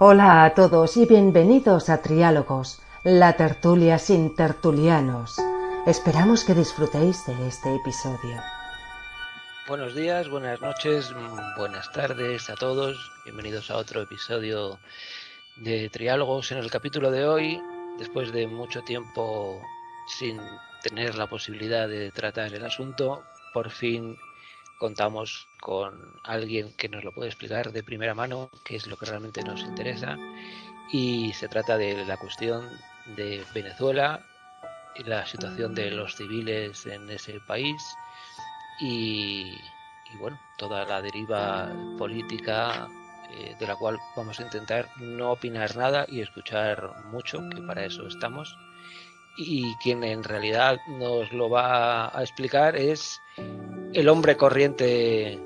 Hola a todos y bienvenidos a Triálogos, la tertulia sin tertulianos. Esperamos que disfrutéis de este episodio. Buenos días, buenas noches, buenas tardes a todos. Bienvenidos a otro episodio de Triálogos. En el capítulo de hoy, después de mucho tiempo sin tener la posibilidad de tratar el asunto, por fin contamos con alguien que nos lo puede explicar de primera mano, qué es lo que realmente nos interesa. Y se trata de la cuestión de Venezuela y la situación de los civiles en ese país y bueno, toda la deriva política de la cual vamos a intentar no opinar nada y escuchar mucho, que para eso estamos. Y quien en realidad nos lo va a explicar es el hombre corriente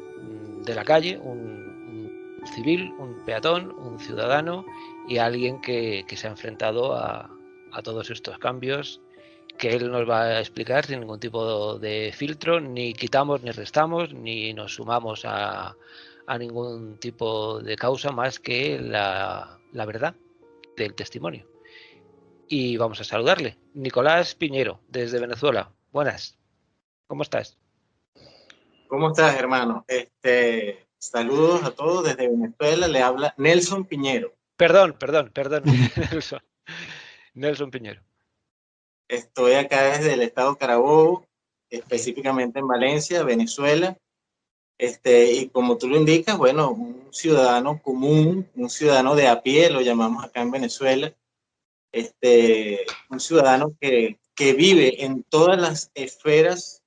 de la calle, un civil, un peatón, un ciudadano y alguien que se ha enfrentado a todos estos cambios que él nos va a explicar sin ningún tipo de filtro, ni quitamos ni restamos, ni nos sumamos a ningún tipo de causa más que la verdad del testimonio. Y vamos a saludarle. Nicolás Piñero, desde Venezuela. Buenas, ¿cómo estás? ¿Cómo estás, hermano? Saludos a todos desde Venezuela. Le habla Nelson Piñero. Perdón, Nelson. Nelson Piñero. Estoy acá desde el estado Carabobo, específicamente en Valencia, Venezuela. Y como tú lo indicas, bueno, un ciudadano común, un ciudadano de a pie, lo llamamos acá en Venezuela. Un ciudadano que vive en todas las esferas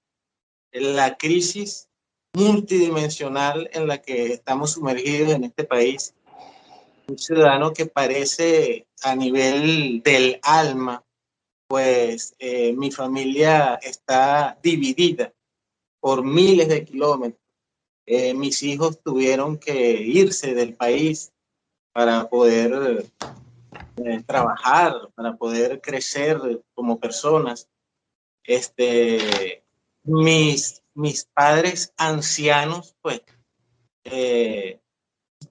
la crisis multidimensional en la que estamos sumergidos en este país. Un ciudadano que parece a nivel del alma, pues mi familia está dividida por miles de kilómetros. Mis hijos tuvieron que irse del país para poder trabajar, para poder crecer como personas. Mis padres ancianos, pues,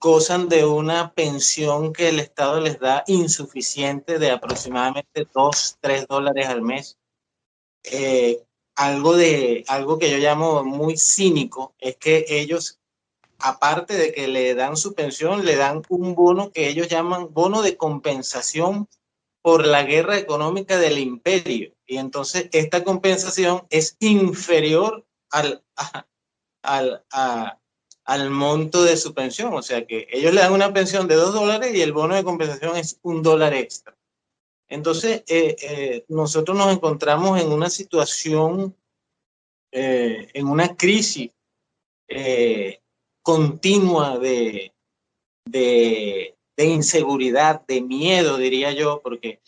gozan de una pensión que el Estado les da insuficiente de aproximadamente $2, $3 al mes. Eh, algo que yo llamo muy cínico es que ellos, aparte de que le dan su pensión, le dan un bono que ellos llaman bono de compensación por la guerra económica del imperio. Y entonces esta compensación es inferior al, a, al monto de su pensión. O sea que ellos le dan una pensión de $2 y el bono de compensación es $1 extra. Entonces, nosotros nos encontramos en una situación, en una crisis continua de inseguridad, de miedo, diría yo, porque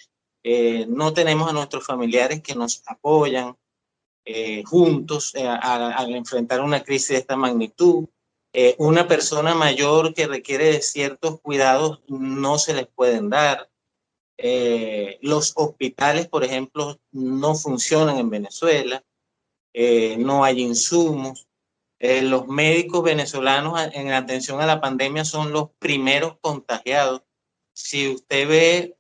no tenemos a nuestros familiares que nos apoyan juntos al enfrentar una crisis de esta magnitud. Una persona mayor que requiere de ciertos cuidados no se les pueden dar. Los hospitales, por ejemplo, no funcionan en Venezuela, no hay insumos. Los médicos venezolanos en atención a la pandemia son los primeros contagiados. Si usted ve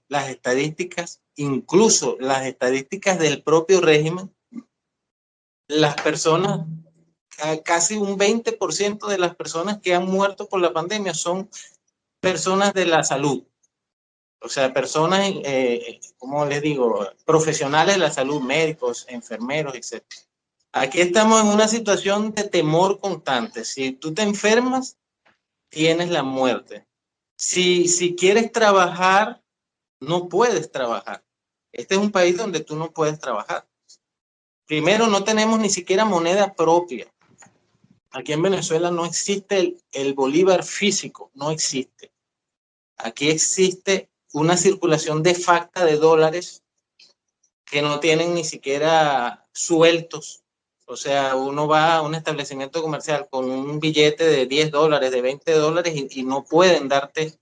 las estadísticas, incluso las estadísticas del propio régimen, las personas, casi un 20% de las personas que han muerto por la pandemia son personas de la salud. O sea, personas, como les digo, profesionales de la salud, médicos, enfermeros, etc. Aquí estamos en una situación de temor constante. Si tú te enfermas, tienes la muerte. Si quieres trabajar, no puedes trabajar. Este es un país donde tú no puedes trabajar. Primero, no tenemos ni siquiera moneda propia. Aquí en Venezuela no existe el bolívar físico, no existe. Aquí existe una circulación de facto de dólares que no tienen ni siquiera sueltos. O sea, uno va a un establecimiento comercial con un billete de $10, de $20 y no pueden darte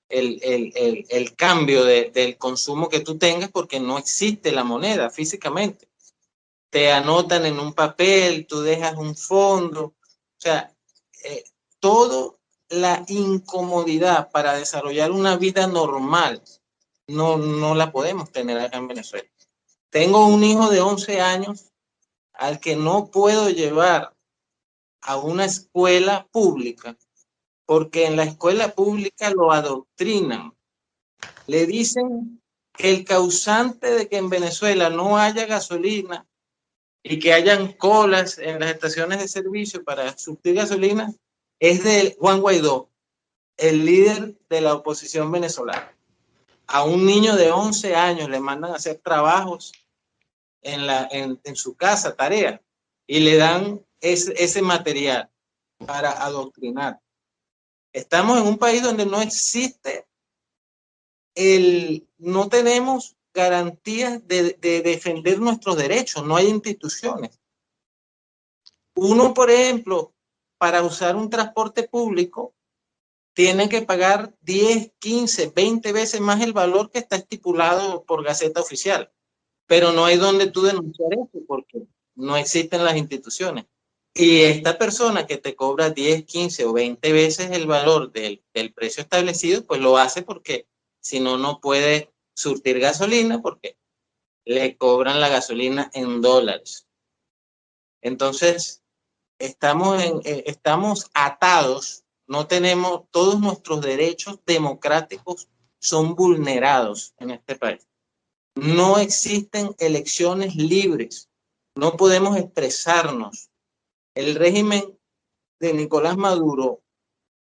el cambio del consumo que tú tengas porque no existe la moneda físicamente. Te anotan en un papel, tú dejas un fondo. O sea, todo la incomodidad para desarrollar una vida normal no la podemos tener acá en Venezuela. Tengo un hijo de 11 años al que no puedo llevar a una escuela pública porque en la escuela pública lo adoctrinan. Le dicen que el causante de que en Venezuela no haya gasolina y que hayan colas en las estaciones de servicio para surtir gasolina es de Juan Guaidó, el líder de la oposición venezolana. A un niño de 11 años le mandan a hacer trabajos en su casa, tareas, y le dan ese material para adoctrinar. Estamos en un país donde no existe no tenemos garantías de defender nuestros derechos, no hay instituciones. Uno, por ejemplo, para usar un transporte público, tiene que pagar 10, 15, 20 veces más el valor que está estipulado por Gaceta Oficial. Pero no hay donde tú denunciar eso porque no existen las instituciones. Y esta persona que te cobra 10, 15 o 20 veces el valor del precio establecido, pues lo hace porque si no, no puede surtir gasolina porque le cobran la gasolina en dólares. Entonces, estamos atados, no tenemos, todos nuestros derechos democráticos son vulnerados en este país. No existen elecciones libres, no podemos expresarnos. El régimen de Nicolás Maduro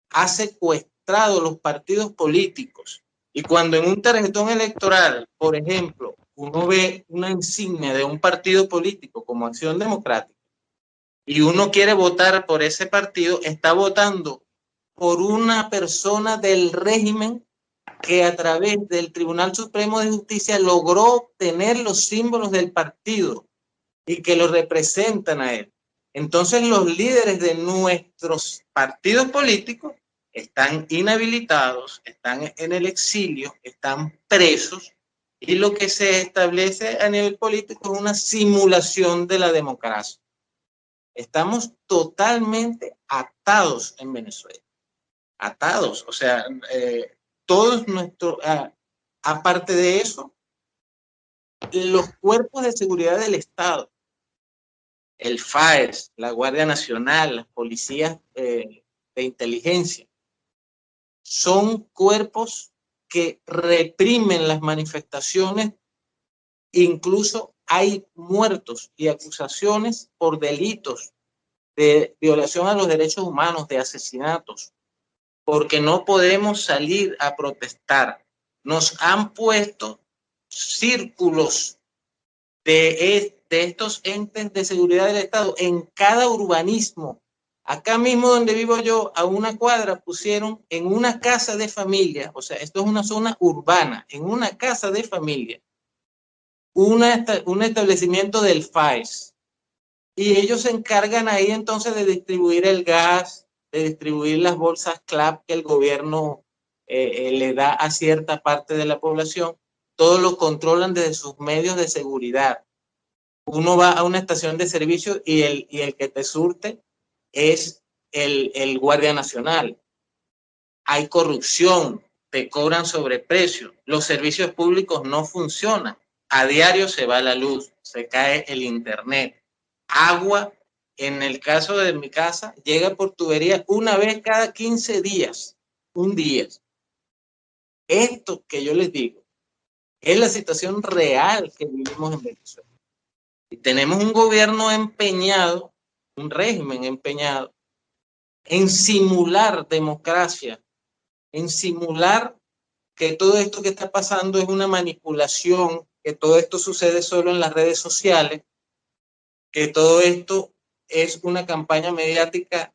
ha secuestrado los partidos políticos y cuando en un tarjetón electoral, por ejemplo, uno ve una insignia de un partido político como Acción Democrática y uno quiere votar por ese partido, está votando por una persona del régimen que a través del Tribunal Supremo de Justicia logró obtener los símbolos del partido y que lo representan a él. Entonces los líderes de nuestros partidos políticos están inhabilitados, están en el exilio, están presos y lo que se establece a nivel político es una simulación de la democracia. Estamos totalmente atados en Venezuela, atados, o sea, todos nuestros, aparte de eso, los cuerpos de seguridad del Estado, el FAES, la Guardia Nacional, las policías de inteligencia, son cuerpos que reprimen las manifestaciones, incluso hay muertos y acusaciones por delitos de violación a los derechos humanos, de asesinatos, porque no podemos salir a protestar. Nos han puesto círculos de estos entes de seguridad del Estado en cada urbanismo. Acá mismo donde vivo yo, a una cuadra pusieron en una casa de familia, o sea, esto es una zona urbana, en una casa de familia, un establecimiento del FAES. Y ellos se encargan ahí entonces de distribuir el gas, de distribuir las bolsas CLAP que el gobierno le da a cierta parte de la población. Todos lo controlan desde sus medios de seguridad. Uno va a una estación de servicio y el que te surte es el Guardia Nacional. Hay corrupción, te cobran sobreprecio, los servicios públicos no funcionan. A diario se va la luz, se cae el internet. Agua, en el caso de mi casa, llega por tubería una vez cada 15 días, un día. Esto que yo les digo es la situación real que vivimos en Venezuela. Y tenemos un gobierno empeñado, un régimen empeñado en simular democracia, en simular que todo esto que está pasando es una manipulación, que todo esto sucede solo en las redes sociales, que todo esto es una campaña mediática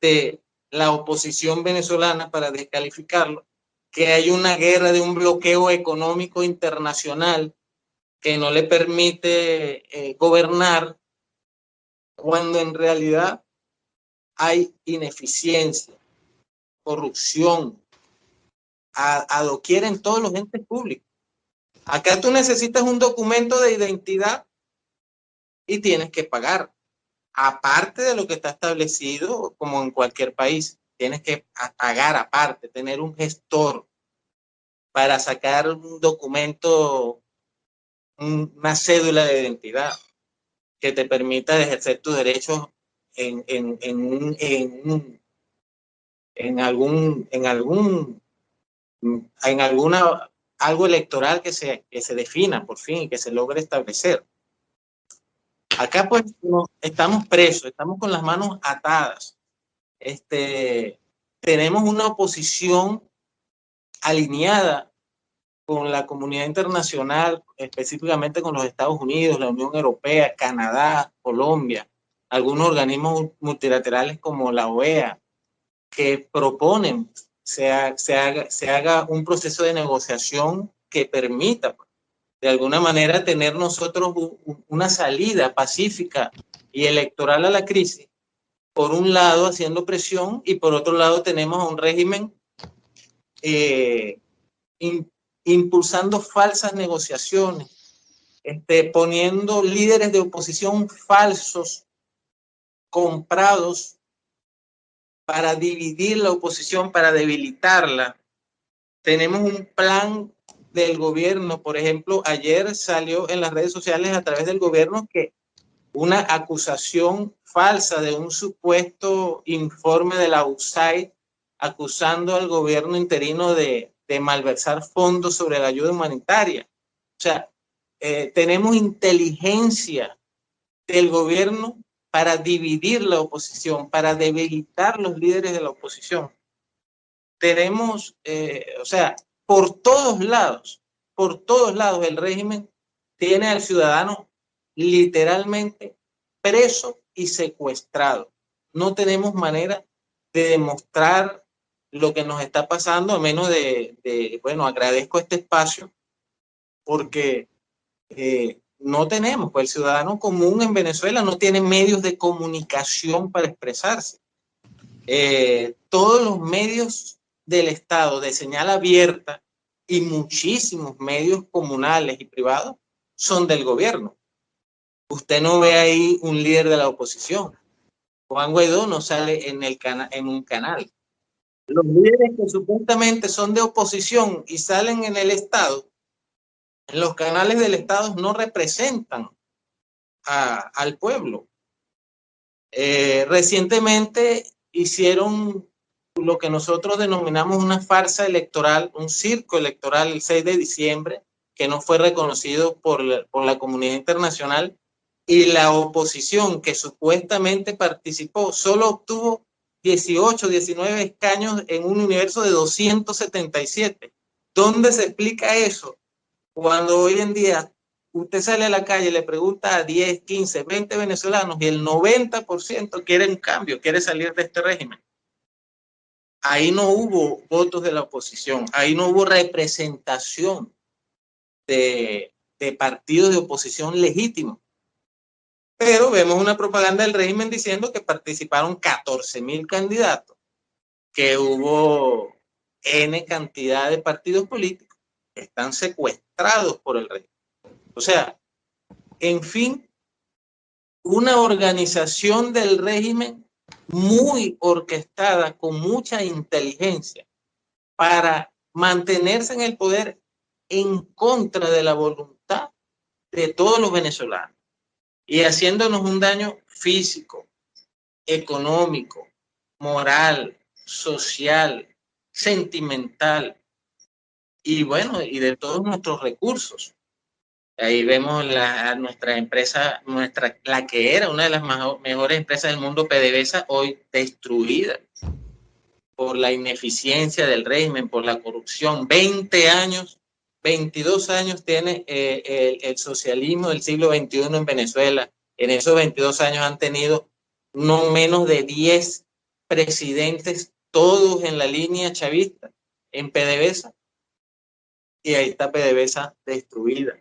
de la oposición venezolana para descalificarlo, que hay una guerra de un bloqueo económico internacional que no le permite gobernar, cuando en realidad hay ineficiencia, corrupción, a doquier en todos los entes públicos. Acá tú necesitas un documento de identidad y tienes que pagar, aparte de lo que está establecido como en cualquier país. tienes que pagar aparte, tener un gestor para sacar un documento, una cédula de identidad que te permita ejercer tus derechos en algo electoral que se defina por fin y que se logre establecer. Acá pues estamos presos, estamos con las manos atadas. Tenemos una oposición alineada con la comunidad internacional, específicamente con los Estados Unidos, la Unión Europea, Canadá, Colombia, algunos organismos multilaterales como la OEA, que proponen se haga un proceso de negociación que permita, de alguna manera, tener nosotros una salida pacífica y electoral a la crisis, por un lado haciendo presión y por otro lado tenemos a un régimen impulsando falsas negociaciones, poniendo líderes de oposición falsos, comprados, para dividir la oposición, para debilitarla. Tenemos un plan del gobierno, por ejemplo, ayer salió en las redes sociales a través del gobierno que una acusación falsa de un supuesto informe de la USAID acusando al gobierno interino de malversar fondos sobre la ayuda humanitaria. O sea, tenemos inteligencia del gobierno para dividir la oposición, para debilitar los líderes de la oposición. Tenemos, o sea, por todos lados el régimen tiene al ciudadano literalmente preso y secuestrado. No tenemos manera de demostrar lo que nos está pasando, a menos bueno, agradezco este espacio porque no tenemos, pues el ciudadano común en Venezuela no tiene medios de comunicación para expresarse. Todos los medios del Estado de señal abierta y muchísimos medios comunales y privados son del gobierno. Usted no ve ahí un líder de la oposición. Juan Guaidó no sale en un canal. Los líderes que supuestamente son de oposición y salen en el Estado, en los canales del Estado, no representan al pueblo. Recientemente hicieron lo que nosotros denominamos una farsa electoral, un circo electoral el 6 de diciembre, que no fue reconocido por la comunidad internacional, y la oposición que supuestamente participó solo obtuvo 18, 19 escaños en un universo de 277. ¿Dónde se explica eso? Cuando hoy en día usted sale a la calle y le pregunta a 10, 15, 20 venezolanos y el 90% quiere un cambio, quiere salir de este régimen. Ahí no hubo votos de la oposición, ahí no hubo representación de partidos de oposición legítimos. Pero vemos una propaganda del régimen diciendo que participaron 14,000 candidatos, que hubo N cantidad de partidos políticos que están secuestrados por el régimen. O sea, en fin, una organización del régimen muy orquestada, con mucha inteligencia, para mantenerse en el poder en contra de la voluntad de todos los venezolanos y haciéndonos un daño físico, económico, moral, social, sentimental y bueno, y de todos nuestros recursos. Ahí vemos nuestra empresa, la que era una de las mejores empresas del mundo, PDVSA, hoy destruida por la ineficiencia del régimen, por la corrupción. 20 años, 22 años tiene el socialismo del siglo XXI en Venezuela. En esos 22 años han tenido no menos de 10 presidentes, todos en la línea chavista, en PDVSA. Y ahí está PDVSA destruida.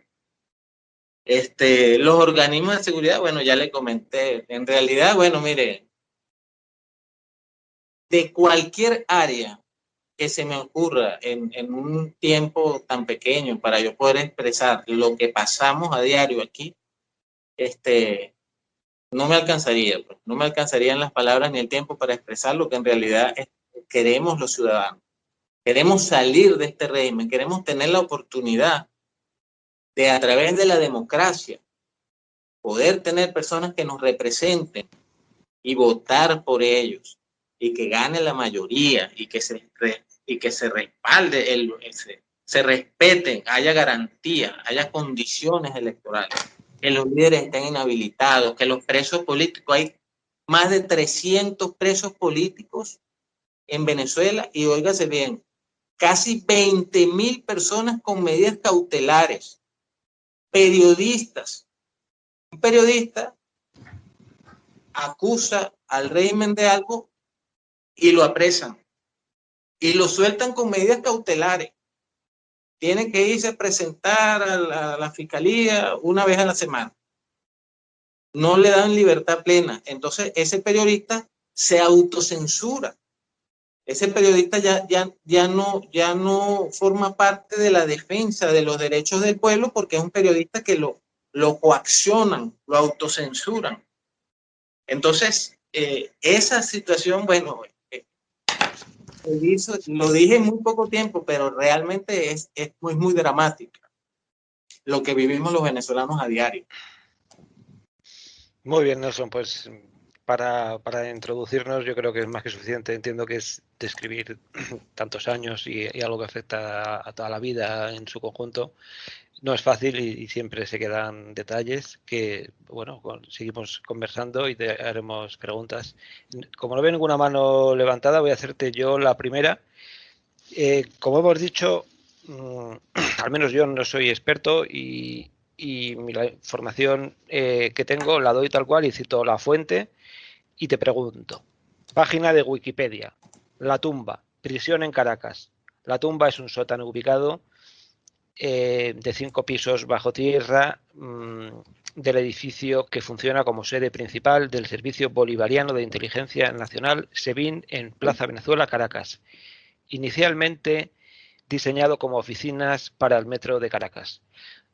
Los organismos de seguridad, bueno, ya le comenté. En realidad, bueno, mire, de cualquier área que se me ocurra en un tiempo tan pequeño para yo poder expresar lo que pasamos a diario aquí, no me alcanzaría, pues, no me alcanzarían las palabras ni el tiempo para expresar lo que en realidad queremos los ciudadanos. Queremos salir de este régimen, queremos tener la oportunidad de, a través de la democracia, poder tener personas que nos representen y votar por ellos, y que gane la mayoría, y que se respalde, se respeten, haya garantía, haya condiciones electorales, que los líderes estén inhabilitados, que los presos políticos, hay más de 300 presos políticos en Venezuela, y óigase bien, casi 20.000 personas con medidas cautelares, periodistas. Un periodista acusa al régimen de algo y lo apresan y lo sueltan con medidas cautelares. Tiene que irse a presentar a la fiscalía una vez a la semana. No le dan libertad plena. Entonces ese periodista se autocensura. Ese periodista ya no forma parte de la defensa de los derechos del pueblo, porque es un periodista que lo coaccionan, lo autocensuran. Entonces, esa situación, bueno, lo dije en muy poco tiempo, pero realmente es muy dramática lo que vivimos los venezolanos a diario. Muy bien, Nelson, pues para introducirnos yo creo que es más que suficiente. Entiendo que es describir tantos años y algo que afecta a toda la vida en su conjunto. No es fácil y siempre se quedan detalles que, bueno, seguimos conversando y te haremos preguntas. Como no veo ninguna mano levantada, voy a hacerte yo la primera. Como hemos dicho, al menos yo no soy experto y la información que tengo la doy tal cual y cito la fuente y te pregunto. Página de Wikipedia. La tumba. Prisión en Caracas. La tumba es un sótano ubicado de 5 pisos bajo tierra del edificio que funciona como sede principal del Servicio Bolivariano de Inteligencia Nacional, SEBIN, en Plaza Venezuela, Caracas. Inicialmente diseñado como oficinas para el metro de Caracas.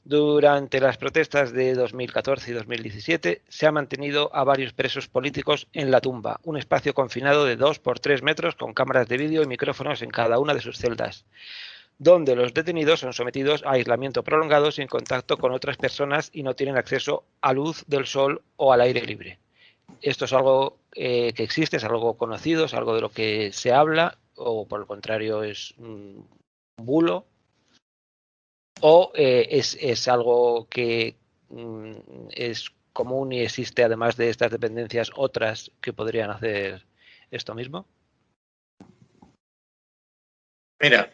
Durante las protestas de 2014 y 2017 se ha mantenido a varios presos políticos en la tumba, un espacio confinado de 2 por 3 metros con cámaras de vídeo y micrófonos en cada una de sus celdas, donde los detenidos son sometidos a aislamiento prolongado sin contacto con otras personas y no tienen acceso a luz del sol o al aire libre. Esto es algo que existe, es algo conocido, es algo de lo que se habla, o por el contrario es un bulo, o es algo que es común y existe, además de estas dependencias, otras que podrían hacer esto mismo. Mira,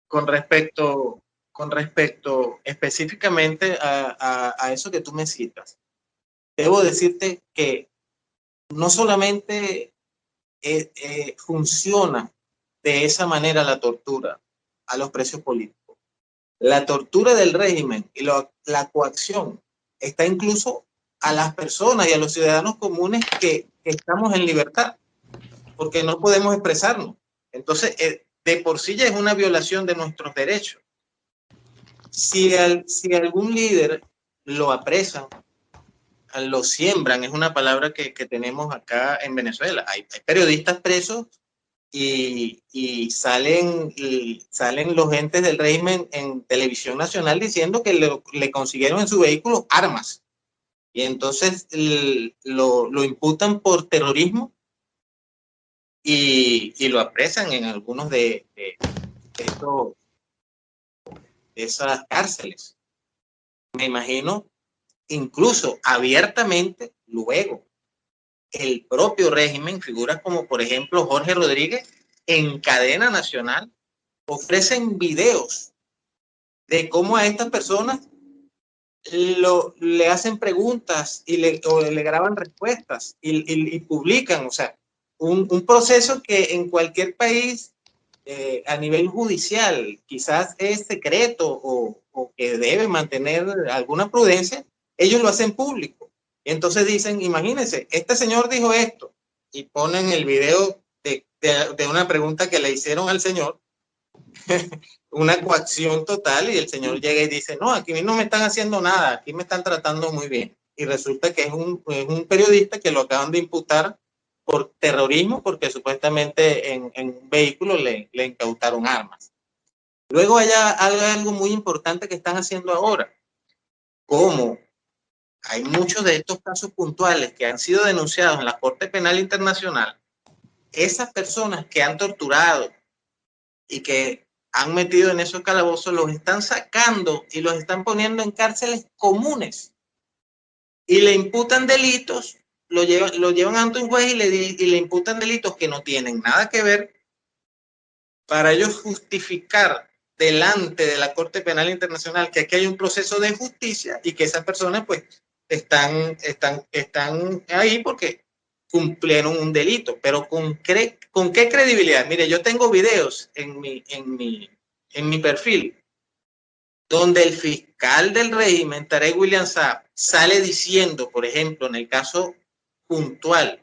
con respecto específicamente a eso que tú me citas, debo decirte que no solamente funciona de esa manera la tortura a los presos políticos. La tortura del régimen y la coacción está incluso a las personas y a los ciudadanos comunes que estamos en libertad, porque no podemos expresarnos. Entonces, de por sí ya es una violación de nuestros derechos. Si algún líder lo apresan, lo siembran, es una palabra que tenemos acá en Venezuela. Hay periodistas presos y salen los entes del régimen en televisión nacional diciendo que le consiguieron en su vehículo armas. Y entonces lo imputan por terrorismo y lo apresan en algunos de esas cárceles. Me imagino, incluso abiertamente, luego el propio régimen, figuras como por ejemplo Jorge Rodríguez, en cadena nacional, ofrecen videos de cómo a estas personas le hacen preguntas o le graban respuestas y publican. O sea, un proceso que en cualquier país a nivel judicial quizás es secreto o que debe mantener alguna prudencia, ellos lo hacen público. Y entonces dicen, imagínense, este señor dijo esto, y ponen el video de una pregunta que le hicieron al señor, una coacción total, y el señor llega y dice, no, aquí no me están haciendo nada, aquí me están tratando muy bien. Y resulta que es un periodista que lo acaban de imputar por terrorismo, porque supuestamente en un vehículo le incautaron armas. Luego hay algo muy importante que están haciendo ahora. Como hay muchos de estos casos puntuales que han sido denunciados en la Corte Penal Internacional, esas personas que han torturado y que han metido en esos calabozos, los están sacando y los están poniendo en cárceles comunes. Y le imputan delitos, lo llevan ante un juez y le imputan delitos que no tienen nada que ver, para ellos justificar delante de la Corte Penal Internacional que aquí hay un proceso de justicia y que esas personas pues están ahí porque cumplieron un delito. Pero ¿con qué credibilidad? Mire, yo tengo videos en mi perfil donde el fiscal del régimen, Tarek William Saab, sale diciendo, por ejemplo, en un caso puntual,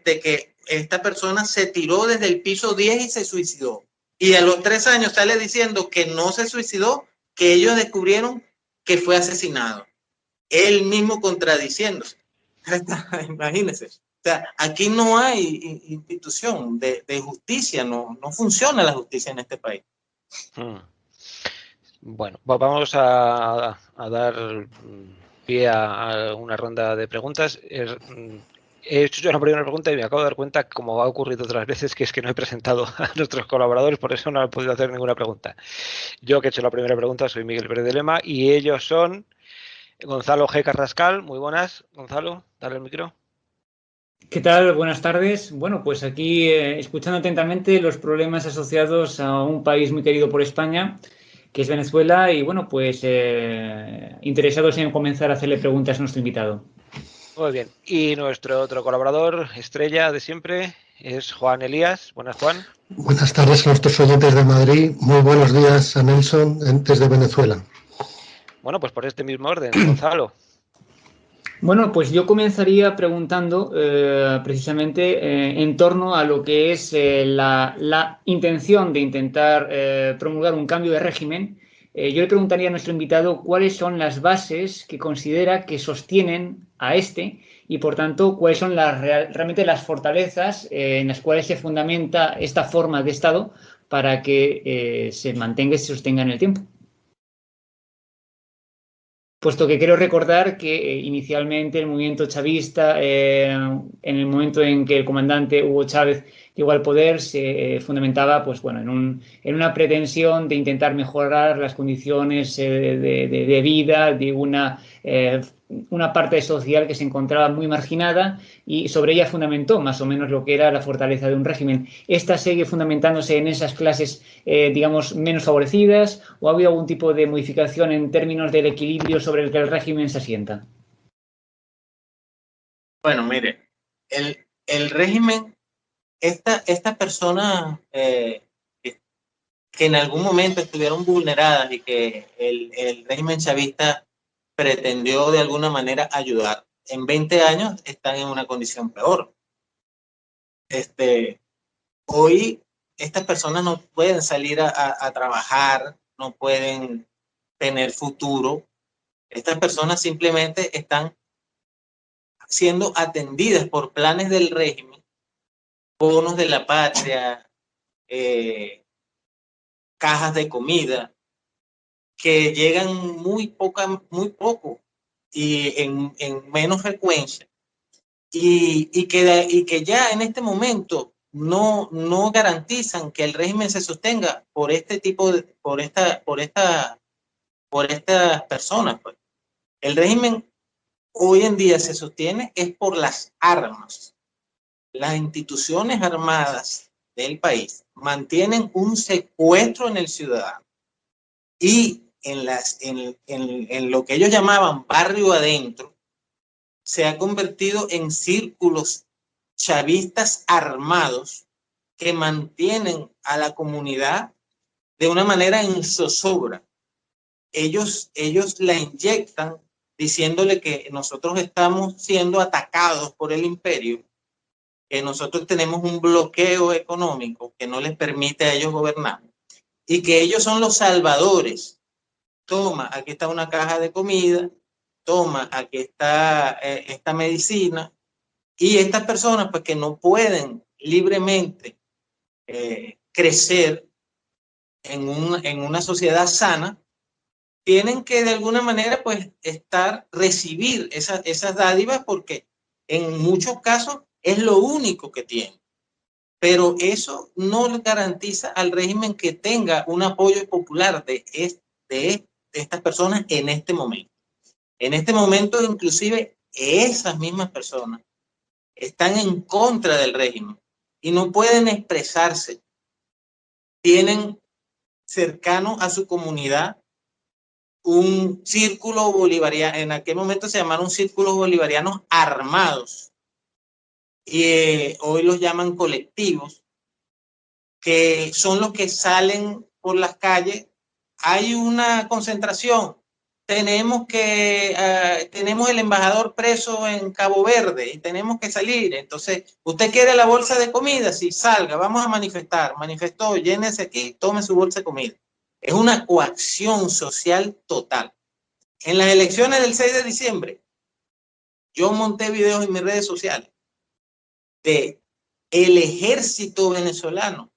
de que esta persona se tiró desde el piso 10 y se suicidó. Y a los 3 años sale diciendo que no se suicidó, que ellos descubrieron que fue asesinado. Él mismo contradiciéndose. Imagínense. O sea, aquí no hay institución de justicia, no funciona la justicia en este país. Bueno, vamos a dar pie a una ronda de preguntas. He hecho yo la primera pregunta y me acabo de dar cuenta, como ha ocurrido otras veces, que es que no he presentado a nuestros colaboradores, por eso no he podido hacer ninguna pregunta. Yo, que he hecho la primera pregunta, soy Miguel Pérez de Lema y ellos son Gonzalo G. Carrascal. Muy buenas, Gonzalo, dale el micro. ¿Qué tal? Buenas tardes. Bueno, pues aquí escuchando atentamente los problemas asociados a un país muy querido por España, que es Venezuela, y bueno, pues interesados en comenzar a hacerle preguntas a nuestro invitado. Muy bien. Y nuestro otro colaborador, estrella de siempre, es Juan Elías. Buenas, Juan. Buenas tardes a nuestros oyentes de Madrid. Muy buenos días a Nelson desde Venezuela. Bueno, pues por este mismo orden, Gonzalo. Bueno, pues yo comenzaría preguntando precisamente en torno a lo que es la intención de intentar promulgar un cambio de régimen. Yo le preguntaría a nuestro invitado cuáles son las bases que considera que sostienen a este y, por tanto, cuáles son realmente las fortalezas en las cuales se fundamenta esta forma de Estado para que se mantenga y se sostenga en el tiempo. Puesto que quiero recordar que inicialmente el movimiento chavista, en el momento en que el comandante Hugo Chávez llegó al poder, se fundamentaba pues, bueno, en una pretensión de intentar mejorar las condiciones de vida de una parte social que se encontraba muy marginada, y sobre ella fundamentó más o menos lo que era la fortaleza de un régimen. ¿Esta sigue fundamentándose en esas clases, digamos, menos favorecidas, o ha habido algún tipo de modificación en términos del equilibrio sobre el que el régimen se asienta? Bueno, mire, el régimen, estas personas que en algún momento estuvieron vulneradas y que el régimen chavista pretendió de alguna manera ayudar, en 20 años están en una condición peor. Hoy estas personas no pueden salir a trabajar, no pueden tener futuro. Estas personas simplemente están siendo atendidas por planes del régimen, bonos de la patria, cajas de comida, que llegan muy poco y en menos frecuencia, y que ya en este momento no garantizan que el régimen se sostenga por este tipo de, por estas personas. Pues. El régimen hoy en día se sostiene es por las armas. Las instituciones armadas del país mantienen un secuestro en el ciudadano, y en lo que ellos llamaban barrio adentro se ha convertido en círculos chavistas armados que mantienen a la comunidad de una manera en zozobra. Ellos la inyectan diciéndole que nosotros estamos siendo atacados por el imperio, que nosotros tenemos un bloqueo económico que no les permite a ellos gobernar y que ellos son los salvadores. Toma, aquí está una caja de comida, toma, aquí está esta medicina, Y estas personas, pues que no pueden libremente crecer en una sociedad sana, tienen que de alguna manera pues recibir esas dádivas, porque en muchos casos es lo único que tienen. Pero eso no le garantiza al régimen que tenga un apoyo popular de estas personas en este momento. En este momento, inclusive, esas mismas personas están en contra del régimen y no pueden expresarse. Tienen cercano a su comunidad un círculo bolivariano, en aquel momento se llamaron círculos bolivarianos armados, y hoy los llaman colectivos, que son los que salen por las calles. Hay una concentración, tenemos el embajador preso en Cabo Verde y tenemos que salir. Entonces, ¿usted quiere la bolsa de comida? Sí, salga, vamos a manifestar. Manifestó, llénese aquí, tome su bolsa de comida. Es una coacción social total. En las elecciones del 6 de diciembre, yo monté videos en mis redes sociales de el ejército venezolano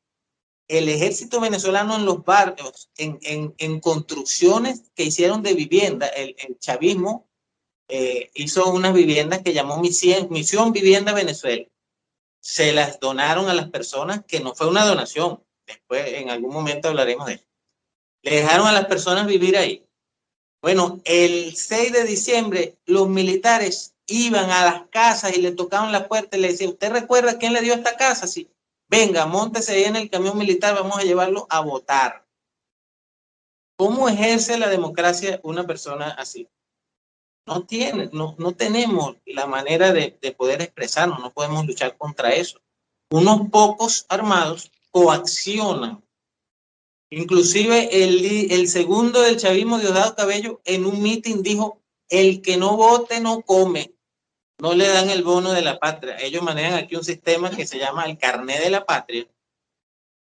en los barrios, en construcciones que hicieron de vivienda. El chavismo hizo unas viviendas que llamó Misión Vivienda Venezuela. Se las donaron a las personas, que no fue una donación, después en algún momento hablaremos de eso. Le dejaron a las personas vivir ahí. Bueno, el 6 de diciembre los militares iban a las casas y le tocaban la puerta y le decían: ¿usted recuerda quién le dio esta casa? Sí. Venga, móntese ahí en el camión militar, vamos a llevarlo a votar. ¿Cómo ejerce la democracia una persona así? No tenemos la manera de poder expresarnos, no podemos luchar contra eso. Unos pocos armados coaccionan. Inclusive el segundo del chavismo, Diosdado Cabello, en un mitin dijo: el que no vote no come, no le dan el bono de la patria. Ellos manejan aquí un sistema que se llama el carné de la patria,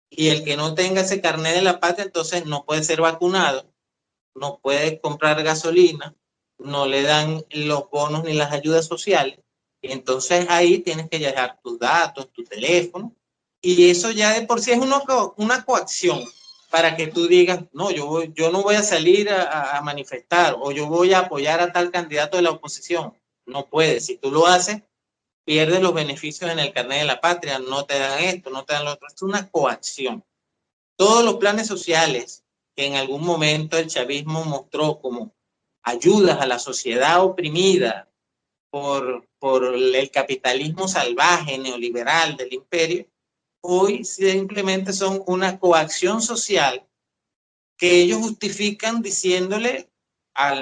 y el que no tenga ese carné de la patria entonces no puede ser vacunado, no puede comprar gasolina, no le dan los bonos ni las ayudas sociales. Y entonces ahí tienes que dejar tus datos, tu teléfono, y eso ya de por sí es una coacción para que tú digas: no, yo no voy a salir a manifestar, o yo voy a apoyar a tal candidato de la oposición. No puedes. Si tú lo haces, pierdes los beneficios en el carnet de la patria, no te dan esto, no te dan lo otro. Es una coacción. Todos los planes sociales que en algún momento el chavismo mostró como ayudas a la sociedad oprimida por el capitalismo salvaje, neoliberal del imperio, hoy simplemente son una coacción social que ellos justifican diciéndole a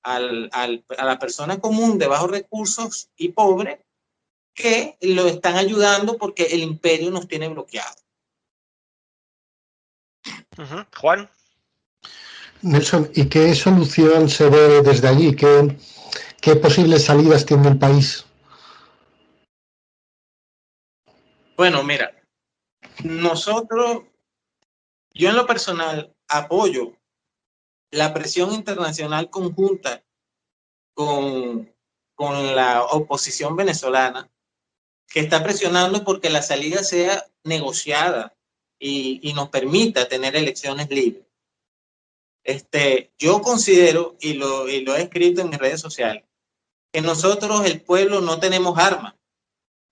la persona común de bajos recursos y pobre que lo están ayudando porque el imperio nos tiene bloqueados. Juan. Nelson, ¿y qué solución se ve desde allí? ¿Qué posibles salidas tiene el país? Bueno, mira, yo en lo personal apoyo la presión internacional conjunta con la oposición venezolana, que está presionando porque la salida sea negociada y nos permita tener elecciones libres. Yo considero, y lo he escrito en mis redes sociales, que nosotros, el pueblo, no tenemos armas,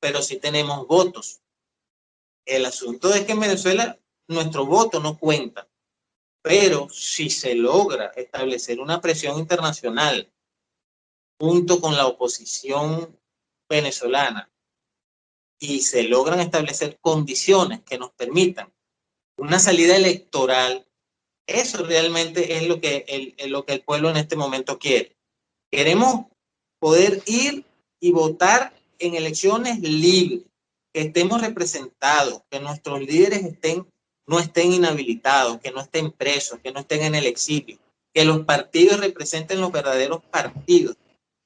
pero sí tenemos votos. El asunto es que en Venezuela nuestro voto no cuenta, pero si se logra establecer una presión internacional junto con la oposición venezolana y se logran establecer condiciones que nos permitan una salida electoral, eso realmente es lo que el pueblo en este momento quiere. Queremos poder ir y votar en elecciones libres, que estemos representados, que nuestros líderes no estén inhabilitados, que no estén presos, que no estén en el exilio, que los partidos representen los verdaderos partidos,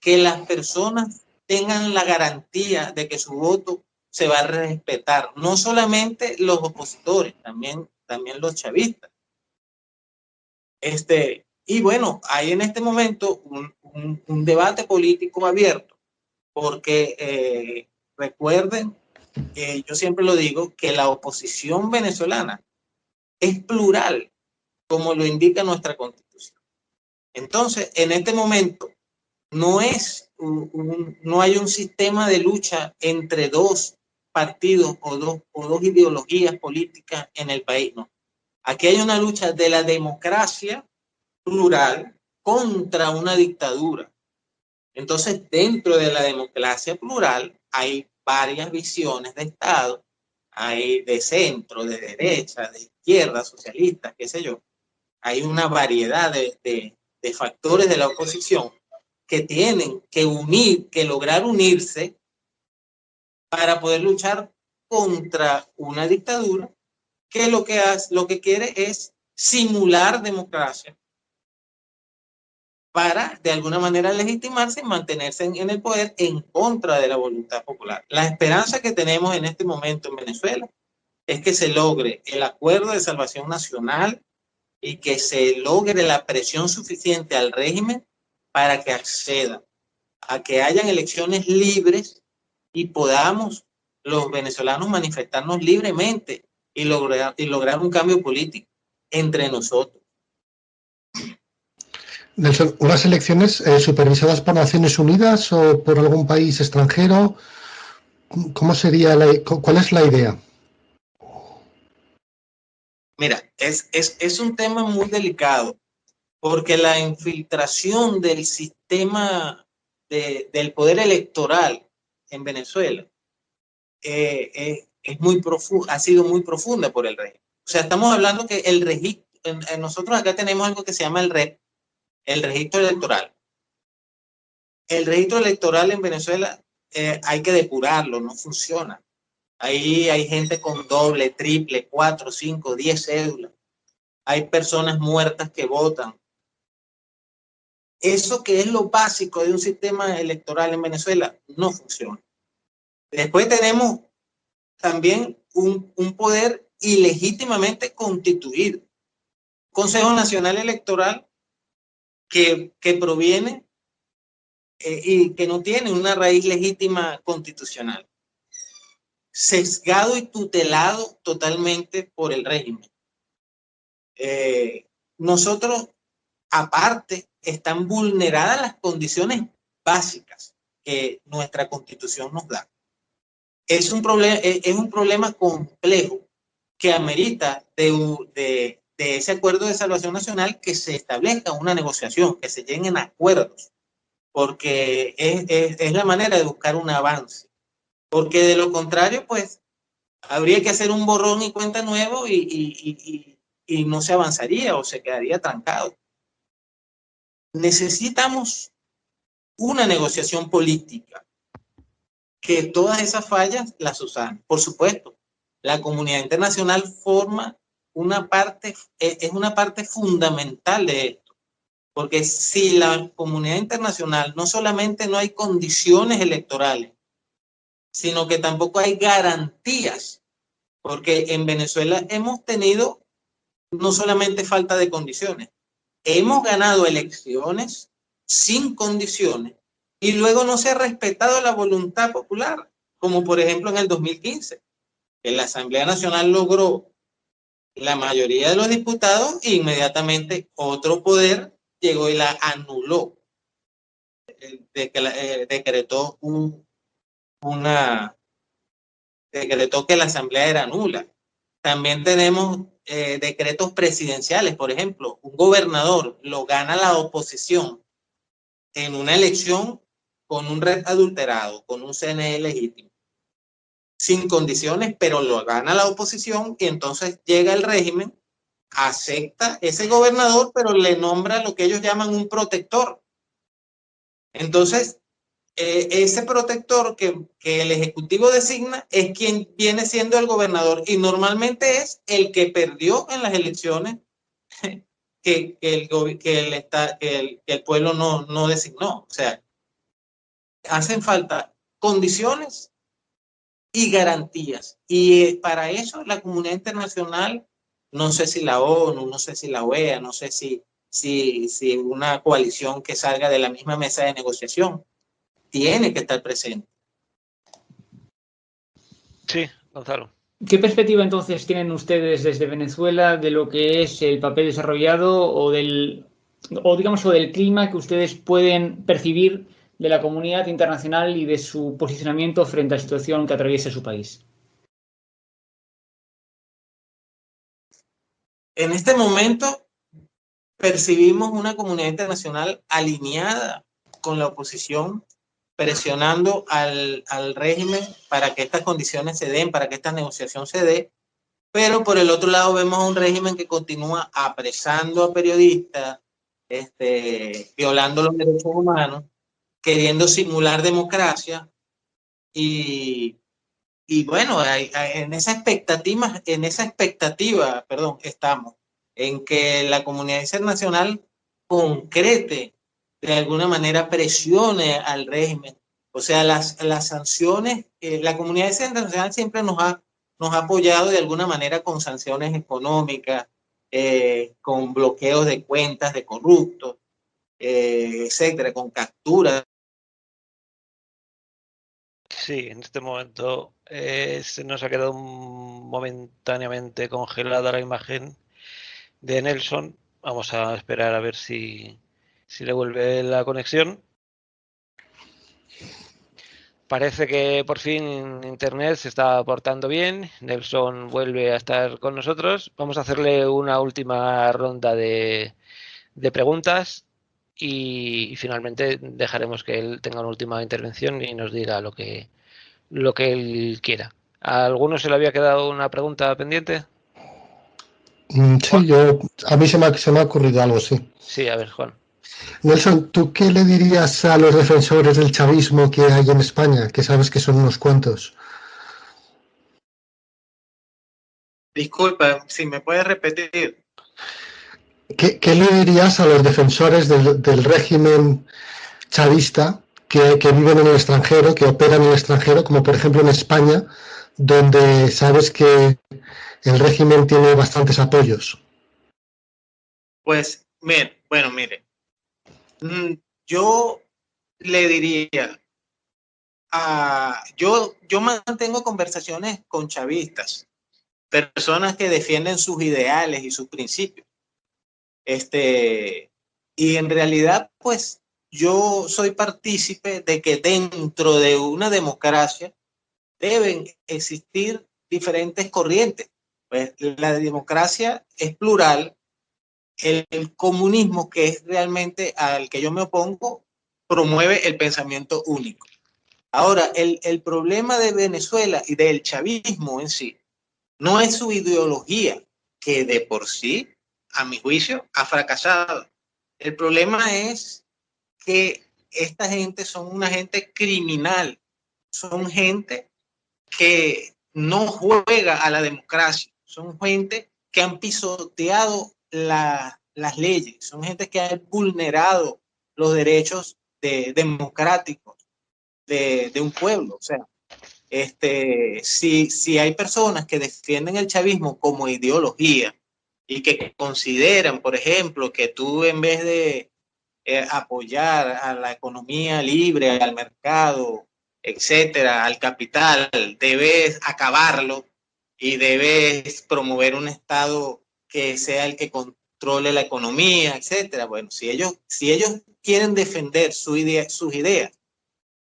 que las personas tengan la garantía de que su voto se va a respetar, no solamente los opositores, también los chavistas. Y bueno, hay en este momento un debate político abierto porque recuerden, yo siempre lo digo, que la oposición venezolana es plural, como lo indica nuestra Constitución. Entonces, en este momento, no hay un sistema de lucha entre dos partidos o dos ideologías políticas en el país, no. Aquí hay una lucha de la democracia plural contra una dictadura. Entonces, dentro de la democracia plural hay varias visiones de Estado, hay de centro, de derecha, de izquierda, socialistas, qué sé yo. Hay una variedad de factores de la oposición que tienen que lograr unirse para poder luchar contra una dictadura que lo que quiere es simular democracia para de alguna manera legitimarse y mantenerse en el poder en contra de la voluntad popular. La esperanza que tenemos en este momento en Venezuela es que se logre el acuerdo de salvación nacional y que se logre la presión suficiente al régimen para que acceda a que hayan elecciones libres y podamos los venezolanos manifestarnos libremente y lograr un cambio político entre nosotros. Nelson, ¿unas elecciones supervisadas por Naciones Unidas o por algún país extranjero? ¿Cómo sería cuál es la idea? Mira, es un tema muy delicado porque la infiltración del sistema del poder electoral en Venezuela es muy ha sido muy profunda por el régimen. O sea, estamos hablando que el registro, nosotros acá tenemos algo que se llama el REP, el registro electoral. El registro electoral en Venezuela hay que depurarlo, no funciona. Ahí hay gente con doble, triple, 4, 5, 10 cédulas. Hay personas muertas que votan. Eso que es lo básico de un sistema electoral en Venezuela no funciona. Después tenemos también un poder ilegítimamente constituido. Consejo Nacional Electoral que proviene y que no tiene una raíz legítima constitucional. Sesgado y tutelado totalmente por el régimen. Nosotros, aparte, están vulneradas las condiciones básicas que nuestra Constitución nos da. Es un problema complejo que amerita de ese acuerdo de salvación nacional que se establezca una negociación, que se lleguen a acuerdos, porque es la manera de buscar un avance. Porque de lo contrario, pues, habría que hacer un borrón y cuenta nuevo y no se avanzaría o se quedaría trancado. Necesitamos una negociación política que todas esas fallas las usan. Por supuesto, la comunidad internacional forma es una parte fundamental de esto, porque si la comunidad internacional no solamente no hay condiciones electorales, sino que tampoco hay garantías, porque en Venezuela hemos tenido no solamente falta de condiciones, hemos ganado elecciones sin condiciones y luego no se ha respetado la voluntad popular, como por ejemplo en el 2015, que la Asamblea Nacional logró la mayoría de los diputados e inmediatamente otro poder llegó y la anuló. Decretó que la Asamblea era nula. También tenemos decretos presidenciales, por ejemplo, un gobernador lo gana la oposición en una elección con un red adulterado, con un CNE legítimo, sin condiciones, pero lo gana la oposición y entonces llega el régimen, acepta ese gobernador, pero le nombra lo que ellos llaman un protector. Entonces, ese protector que el Ejecutivo designa es quien viene siendo el gobernador y normalmente es el que perdió en las elecciones que el pueblo no designó. O sea, hacen falta condiciones y garantías. Y para eso la comunidad internacional, no sé si la ONU, no sé si la OEA, no sé si una coalición que salga de la misma mesa de negociación, tiene que estar presente. Sí, Gonzalo. ¿Qué perspectiva entonces tienen ustedes desde Venezuela de lo que es el papel desarrollado o del clima que ustedes pueden percibir de la comunidad internacional y de su posicionamiento frente a la situación que atraviesa su país? En este momento percibimos una comunidad internacional alineada con la oposición, presionando al régimen para que estas condiciones se den, para que esta negociación se dé, pero por el otro lado vemos a un régimen que continúa apresando a periodistas, violando los derechos humanos, queriendo simular democracia y bueno, en esa expectativa, estamos, en que la comunidad internacional concrete, de alguna manera presione al régimen. O sea, las sanciones, la comunidad internacional siempre nos ha apoyado de alguna manera con sanciones económicas, con bloqueos de cuentas de corruptos, etcétera, con capturas. Sí, en este momento se nos ha quedado momentáneamente congelada la imagen de Nelson. Vamos a esperar a ver si le vuelve la conexión. Parece que por fin Internet se está portando bien. Nelson vuelve a estar con nosotros. Vamos a hacerle una última ronda de preguntas y finalmente dejaremos que él tenga una última intervención y nos diga lo que él quiera. ¿A alguno se le había quedado una pregunta pendiente? Sí, a mí se me ha ocurrido algo, sí. Sí, a ver, Juan. Nelson, ¿tú qué le dirías a los defensores del chavismo que hay en España, que sabes que son unos cuantos? Disculpa, si me puedes repetir. ¿Qué le dirías a los defensores del régimen chavista que viven en el extranjero, que operan en el extranjero, como por ejemplo en España, donde sabes que el régimen tiene bastantes apoyos? Pues, mire, yo le diría, yo mantengo conversaciones con chavistas, personas que defienden sus ideales y sus principios. Y en realidad, pues, yo soy partícipe de que dentro de una democracia deben existir diferentes corrientes. Pues la democracia es plural. El comunismo, que es realmente al que yo me opongo, promueve el pensamiento único. Ahora, el problema de Venezuela y del chavismo en sí no es su ideología, que de por sí, a mi juicio, ha fracasado. El problema es que esta gente son una gente criminal, son gente que no juega a la democracia, son gente que han pisoteado las leyes, son gente que ha vulnerado los derechos democráticos de un pueblo. O sea, si hay personas que defienden el chavismo como ideología y que consideran, por ejemplo, que tú en vez de apoyar a la economía libre, al mercado, etcétera, al capital, debes acabarlo y debes promover un Estado que sea el que controle la economía, etcétera. Bueno, si ellos quieren defender sus ideas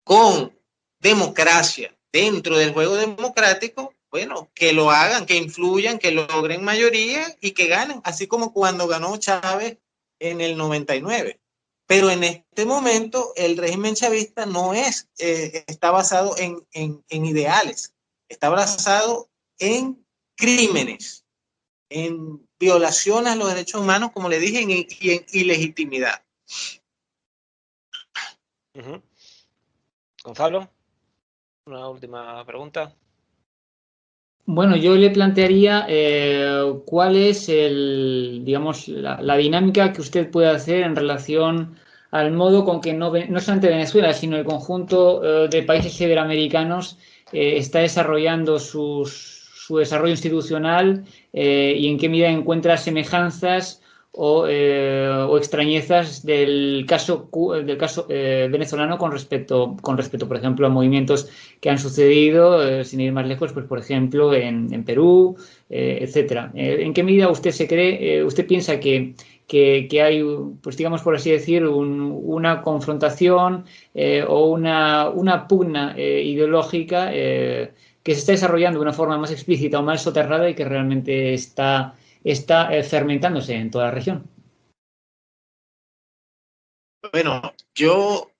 con democracia dentro del juego democrático, bueno, que lo hagan, que influyan, que logren mayoría y que ganen, así como cuando ganó Chávez en el 99. Pero en este momento el régimen chavista no está basado en ideales, está basado en crímenes, en violaciones a los derechos humanos, como le dije, y en ilegitimidad. Gonzalo, una última pregunta. Bueno, yo le plantearía cuál es la dinámica que usted puede hacer en relación al modo con que no solamente Venezuela, sino el conjunto de países iberoamericanos está desarrollando su desarrollo institucional y en qué medida encuentra semejanzas o extrañezas del caso venezolano con respecto, por ejemplo, a movimientos que han sucedido, sin ir más lejos, pues por ejemplo, en Perú, etcétera. ¿En qué medida usted piensa que hay, pues digamos por así decir, una confrontación o una pugna ideológica que se está desarrollando de una forma más explícita o más soterrada y que realmente está fermentándose en toda la región? Bueno, yo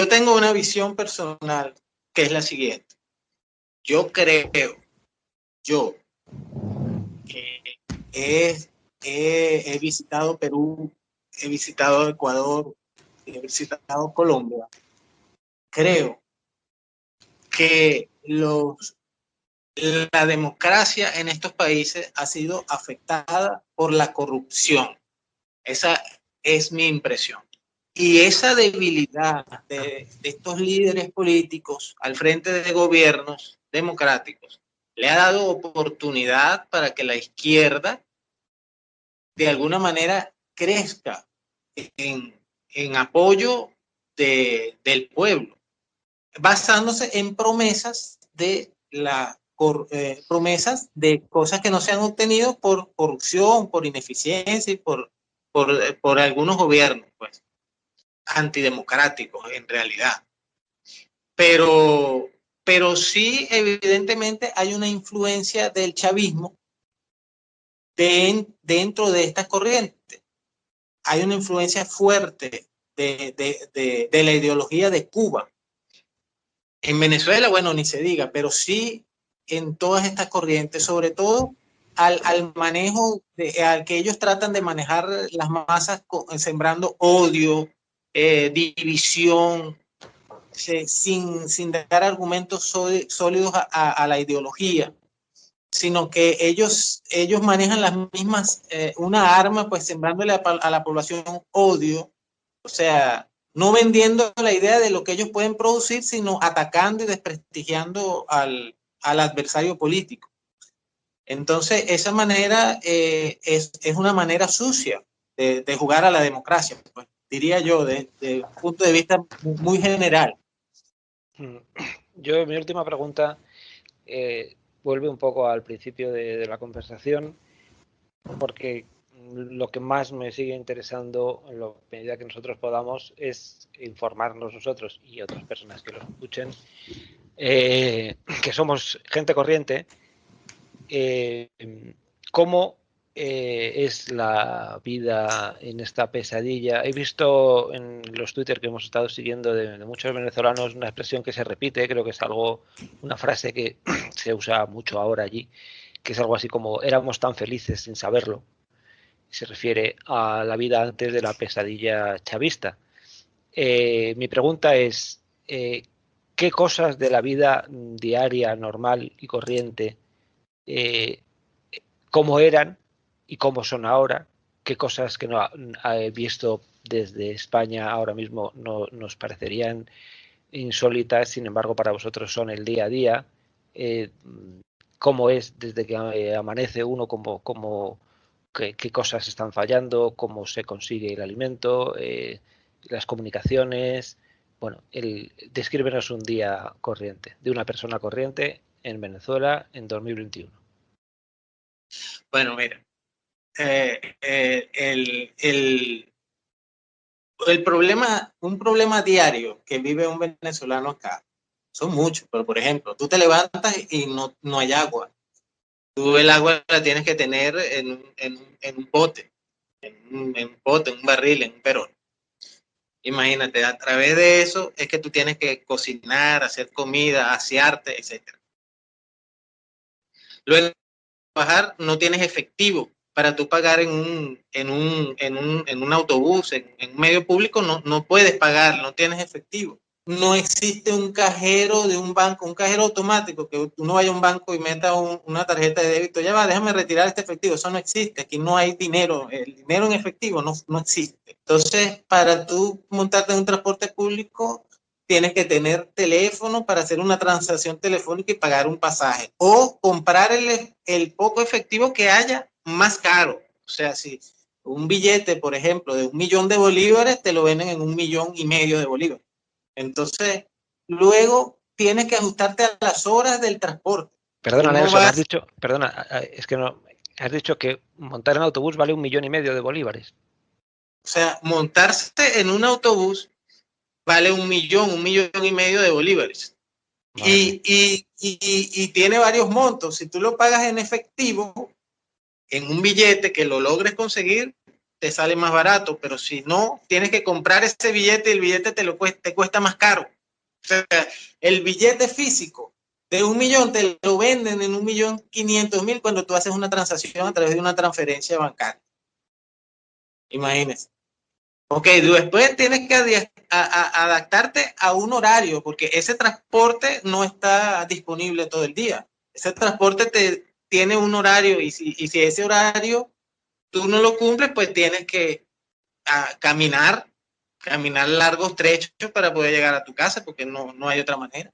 tengo una visión personal que es la siguiente. Yo creo, que he visitado Perú, he visitado Ecuador, he visitado Colombia. Creo que la democracia en estos países ha sido afectada por la corrupción. Esa es mi impresión. Y esa debilidad de estos líderes políticos al frente de gobiernos democráticos le ha dado oportunidad para que la izquierda de alguna manera crezca en apoyo del pueblo, basándose en promesas promesas de cosas que no se han obtenido por corrupción, por ineficiencia y por algunos gobiernos, pues, antidemocráticos en realidad. Pero sí, evidentemente, hay una influencia del chavismo dentro de estas corrientes. Hay una influencia fuerte de la ideología de Cuba. En Venezuela, bueno, ni se diga, pero sí en todas estas corrientes, sobre todo al manejo, al que ellos tratan de manejar las masas sembrando odio, división, sin dar argumentos sólidos a la ideología, sino que ellos manejan las mismas, una arma, pues sembrándole a la población odio, o sea, no vendiendo la idea de lo que ellos pueden producir, sino atacando y desprestigiando al adversario político. Entonces, esa manera es una manera sucia de jugar a la democracia, pues, diría yo, desde un punto de vista muy general. Yo, mi última pregunta vuelve un poco al principio de la conversación, porque lo que más me sigue interesando en la medida que nosotros podamos es informarnos nosotros y otras personas que lo escuchen, que somos gente corriente, cómo es la vida en esta pesadilla. He visto en los Twitter que hemos estado siguiendo de muchos venezolanos una expresión que se repite, creo que es una frase que se usa mucho ahora allí, que es algo así como éramos tan felices sin saberlo. Se refiere a la vida antes de la pesadilla chavista. Mi pregunta es, ¿qué cosas de la vida diaria, normal y corriente, cómo eran y cómo son ahora? ¿Qué cosas que no he visto desde España ahora mismo no nos parecerían insólitas, sin embargo para vosotros son el día a día? ¿Cómo es desde que amanece uno, qué cosas están fallando, cómo se consigue el alimento, las comunicaciones? Bueno, descríbenos un día corriente, de una persona corriente en Venezuela en 2021. Bueno, mira, un problema diario que vive un venezolano acá, son muchos, pero por ejemplo, tú te levantas y no hay agua. Tú el agua la tienes que tener en un bote, en un barril, en un perón. Imagínate, a través de eso es que tú tienes que cocinar, hacer comida, asearte, etc. Luego de trabajar no tienes efectivo para tú pagar en un autobús, en un medio público, no puedes pagar, no tienes efectivo. No existe un cajero de un banco, un cajero automático, que uno vaya a un banco y meta una tarjeta de débito, ya va, déjame retirar este efectivo. Eso no existe, aquí no hay dinero, el dinero en efectivo no existe. Entonces, para tú montarte en un transporte público, tienes que tener teléfono para hacer una transacción telefónica y pagar un pasaje, o comprar el poco efectivo que haya más caro. O sea, si Un billete, por ejemplo, de 1 millón de bolívares, te lo venden en 1,5 millones de bolívares. Entonces, luego tienes que ajustarte a las horas del transporte. Perdona, No Nelson, vas... has dicho, perdona, es que no, has dicho que montar en autobús vale 1,5 millones de bolívares. O sea, montarse en un autobús vale 1 millón, 1,5 millones de bolívares. Y tiene varios montos. Si tú lo pagas en efectivo, en un billete que lo logres conseguir, te sale más barato, pero si no, tienes que comprar ese billete y el billete te cuesta más caro. O sea, el billete físico de 1 millón te lo venden en 1,5 millones cuando tú haces una transacción a través de una transferencia bancaria. Imagínense. Ok, después tienes que adaptarte a un horario, porque ese transporte no está disponible todo el día. Ese transporte tiene un horario y si ese horario tú no lo cumples, pues tienes que caminar largos trechos para poder llegar a tu casa, porque no hay otra manera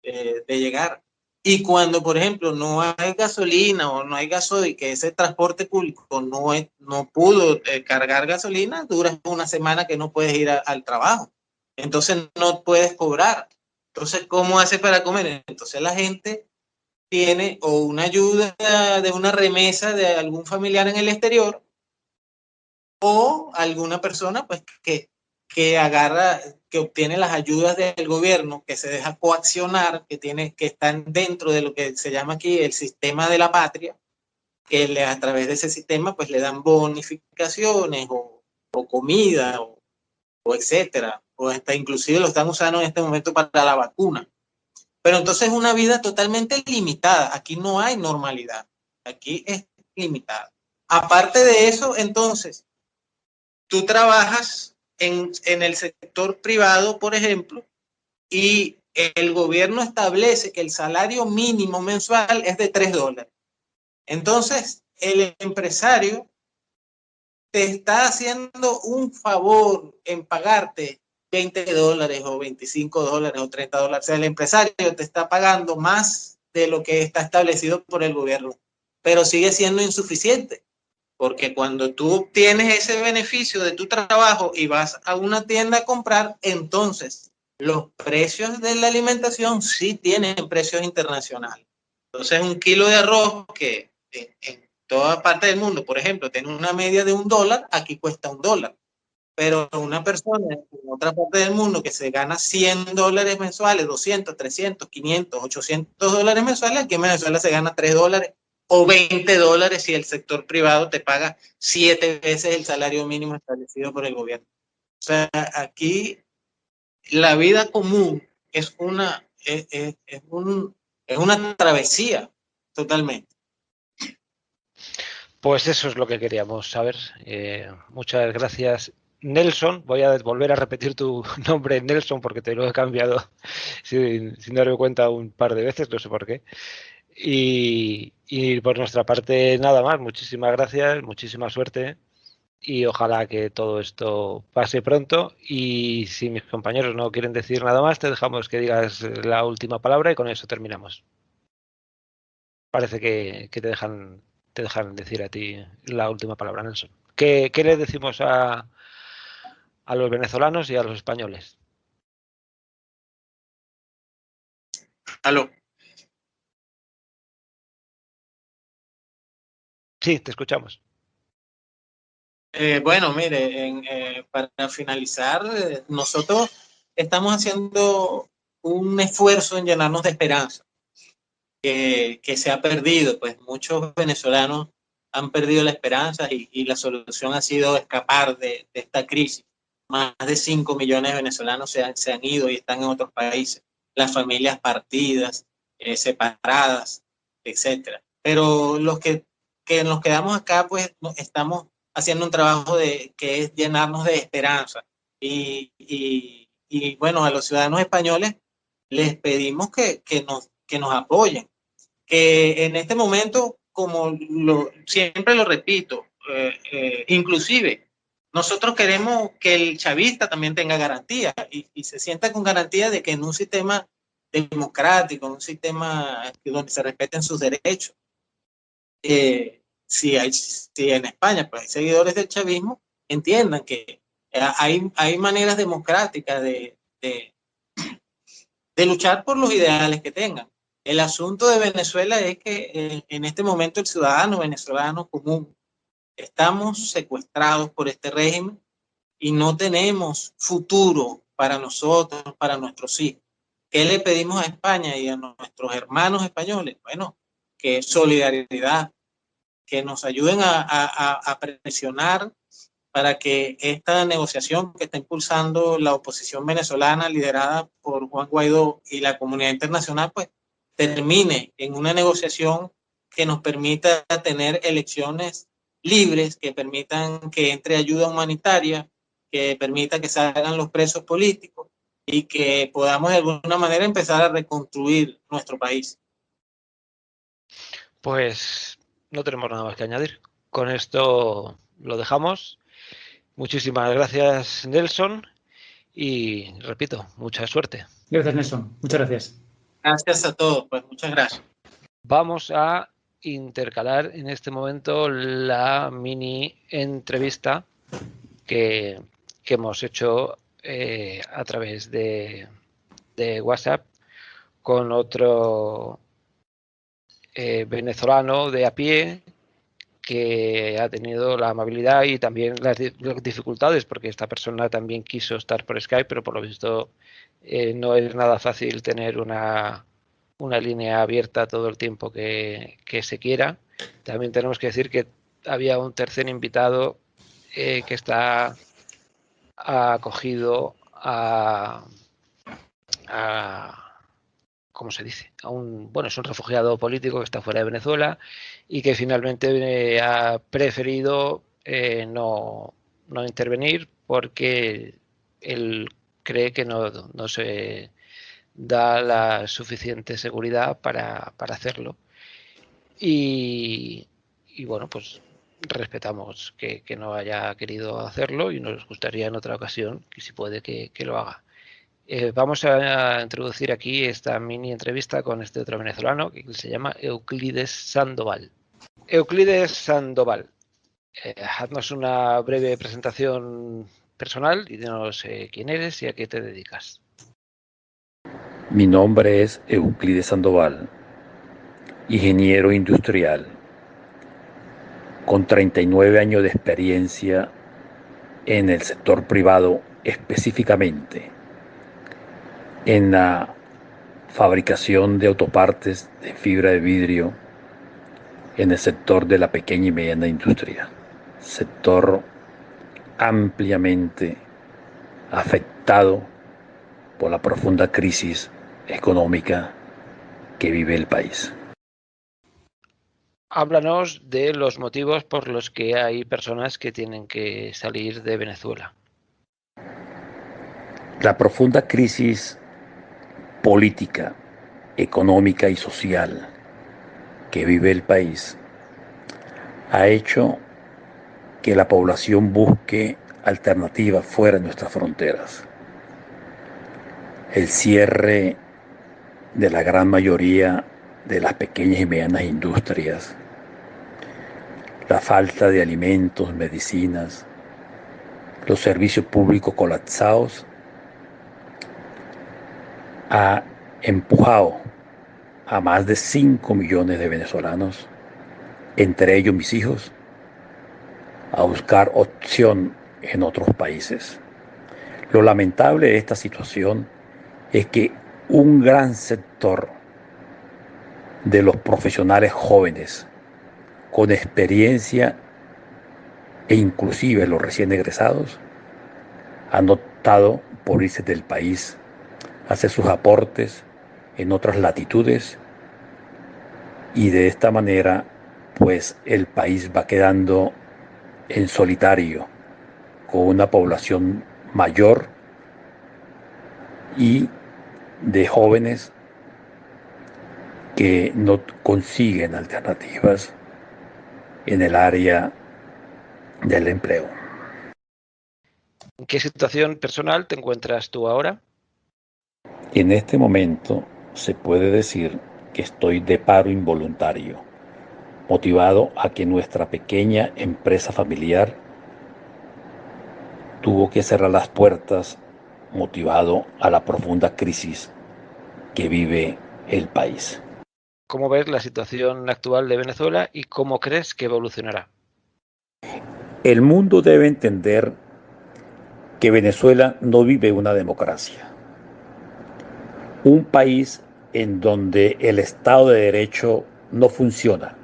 de llegar. Y cuando, por ejemplo, no hay gasolina o no hay gasoil, que ese transporte público no pudo cargar gasolina, dura una semana que no puedes ir al trabajo. Entonces no puedes cobrar. Entonces, ¿cómo haces para comer? Entonces la gente tiene o una ayuda de una remesa de algún familiar en el exterior o alguna persona pues que obtiene las ayudas del gobierno, que se deja coaccionar, que están dentro de lo que se llama aquí el sistema de la patria, que a través de ese sistema pues le dan bonificaciones o comida o etcétera, o hasta inclusive lo están usando en este momento para la vacuna. Pero entonces es una vida totalmente limitada. Aquí no hay normalidad. Aquí es limitada. Aparte de eso, entonces, tú trabajas en el sector privado, por ejemplo, y el gobierno establece que el salario mínimo mensual es de $3. Entonces, el empresario te está haciendo un favor en pagarte $20 o $25 o $30. O sea, el empresario te está pagando más de lo que está establecido por el gobierno, pero sigue siendo insuficiente. Porque cuando tú obtienes ese beneficio de tu trabajo y vas a una tienda a comprar, entonces los precios de la alimentación sí tienen precios internacionales. Entonces, un kilo de arroz que en toda parte del mundo, por ejemplo, tiene una media de $1, aquí cuesta $1. Pero una persona en otra parte del mundo que se gana $100 mensuales, 200, 300, 500, $800 mensuales, aquí en Venezuela se gana $3 o $20 si el sector privado te paga 7 veces el salario mínimo establecido por el gobierno. O sea, aquí la vida común es una travesía totalmente. Pues eso es lo que queríamos saber. Muchas gracias, Nelson. Voy a volver a repetir tu nombre, Nelson, porque te lo he cambiado sin darme cuenta un par de veces, no sé por qué. Y por nuestra parte, nada más. Muchísimas gracias, muchísima suerte y ojalá que todo esto pase pronto. Y si mis compañeros no quieren decir nada más, te dejamos que digas la última palabra y con eso terminamos. Parece que te dejan decir a ti la última palabra, Nelson. ¿Qué le decimos a los venezolanos y a los españoles? Aló. Sí, te escuchamos. Bueno, mire, para finalizar, nosotros estamos haciendo un esfuerzo en llenarnos de esperanza, que se ha perdido, pues muchos venezolanos han perdido la esperanza y la solución ha sido escapar de esta crisis. Más de 5 millones de venezolanos se han ido y están en otros países, las familias partidas, separadas, etcétera. Pero los que nos quedamos acá, pues estamos haciendo un trabajo que es llenarnos de esperanza. Y bueno, a los ciudadanos españoles les pedimos que nos apoyen. Que en este momento, como siempre lo repito, inclusive nosotros queremos que el chavista también tenga garantía y se sienta con garantía de que en un sistema democrático, en un sistema donde se respeten sus derechos, si en España pues, hay seguidores del chavismo, entiendan que hay maneras democráticas de luchar por los ideales que tengan. El asunto de Venezuela es que en este momento el ciudadano venezolano común estamos secuestrados por este régimen y no tenemos futuro para nosotros, para nuestros hijos. ¿Qué le pedimos a España y a nuestros hermanos españoles? Bueno, que solidaridad, que nos ayuden a presionar para que esta negociación que está impulsando la oposición venezolana liderada por Juan Guaidó y la comunidad internacional, pues termine en una negociación que nos permita tener elecciones libres, que permitan que entre ayuda humanitaria, que permita que salgan los presos políticos y que podamos de alguna manera empezar a reconstruir nuestro país. Pues no tenemos nada más que añadir. Con esto lo dejamos. Muchísimas gracias, Nelson. Y repito, mucha suerte. Gracias, Nelson. Muchas gracias. Gracias a todos. Pues muchas gracias. Vamos a intercalar en este momento la mini entrevista que hemos hecho a través de WhatsApp con otro venezolano de a pie que ha tenido la amabilidad y también las dificultades, porque esta persona también quiso estar por Skype, pero por lo visto no es nada fácil tener una línea abierta todo el tiempo que se quiera. También tenemos que decir que había un tercer invitado que está acogido a ¿cómo se dice? Es un refugiado político que está fuera de Venezuela y que finalmente ha preferido no intervenir porque él cree que no se da la suficiente seguridad para hacerlo. Y bueno, pues respetamos que no haya querido hacerlo y nos gustaría en otra ocasión, que si puede, que lo haga. Vamos a introducir aquí esta mini entrevista con este otro venezolano que se llama Euclides Sandoval. Euclides Sandoval, haznos una breve presentación personal y dinos quién eres y a qué te dedicas. Mi nombre es Euclides Sandoval, ingeniero industrial, con 39 años de experiencia en el sector privado, específicamente en la fabricación de autopartes de fibra de vidrio en el sector de la pequeña y mediana industria, sector ampliamente afectado por la profunda crisis económica que vive el país. Háblanos de los motivos por los que hay personas que tienen que salir de Venezuela. La profunda crisis política, económica y social que vive el país ha hecho que la población busque alternativas fuera de nuestras fronteras. El cierre de la gran mayoría de las pequeñas y medianas industrias, la falta de alimentos, medicinas, los servicios públicos colapsados ha empujado a más de 5 millones de venezolanos, entre ellos mis hijos, a buscar opción en otros países. Lo lamentable de esta situación es que un gran sector de los profesionales jóvenes con experiencia e inclusive los recién egresados han optado por irse del país, hacer sus aportes en otras latitudes y de esta manera pues el país va quedando en solitario con una población mayor y de jóvenes que no consiguen alternativas en el área del empleo. ¿En qué situación personal te encuentras tú ahora? En este momento se puede decir que estoy de paro involuntario, motivado a que nuestra pequeña empresa familiar tuvo que cerrar las puertas, motivado a la profunda crisis que vive el país. ¿Cómo ves la situación actual de Venezuela y cómo crees que evolucionará? El mundo debe entender que Venezuela no vive una democracia. Un país en donde el Estado de Derecho no funciona,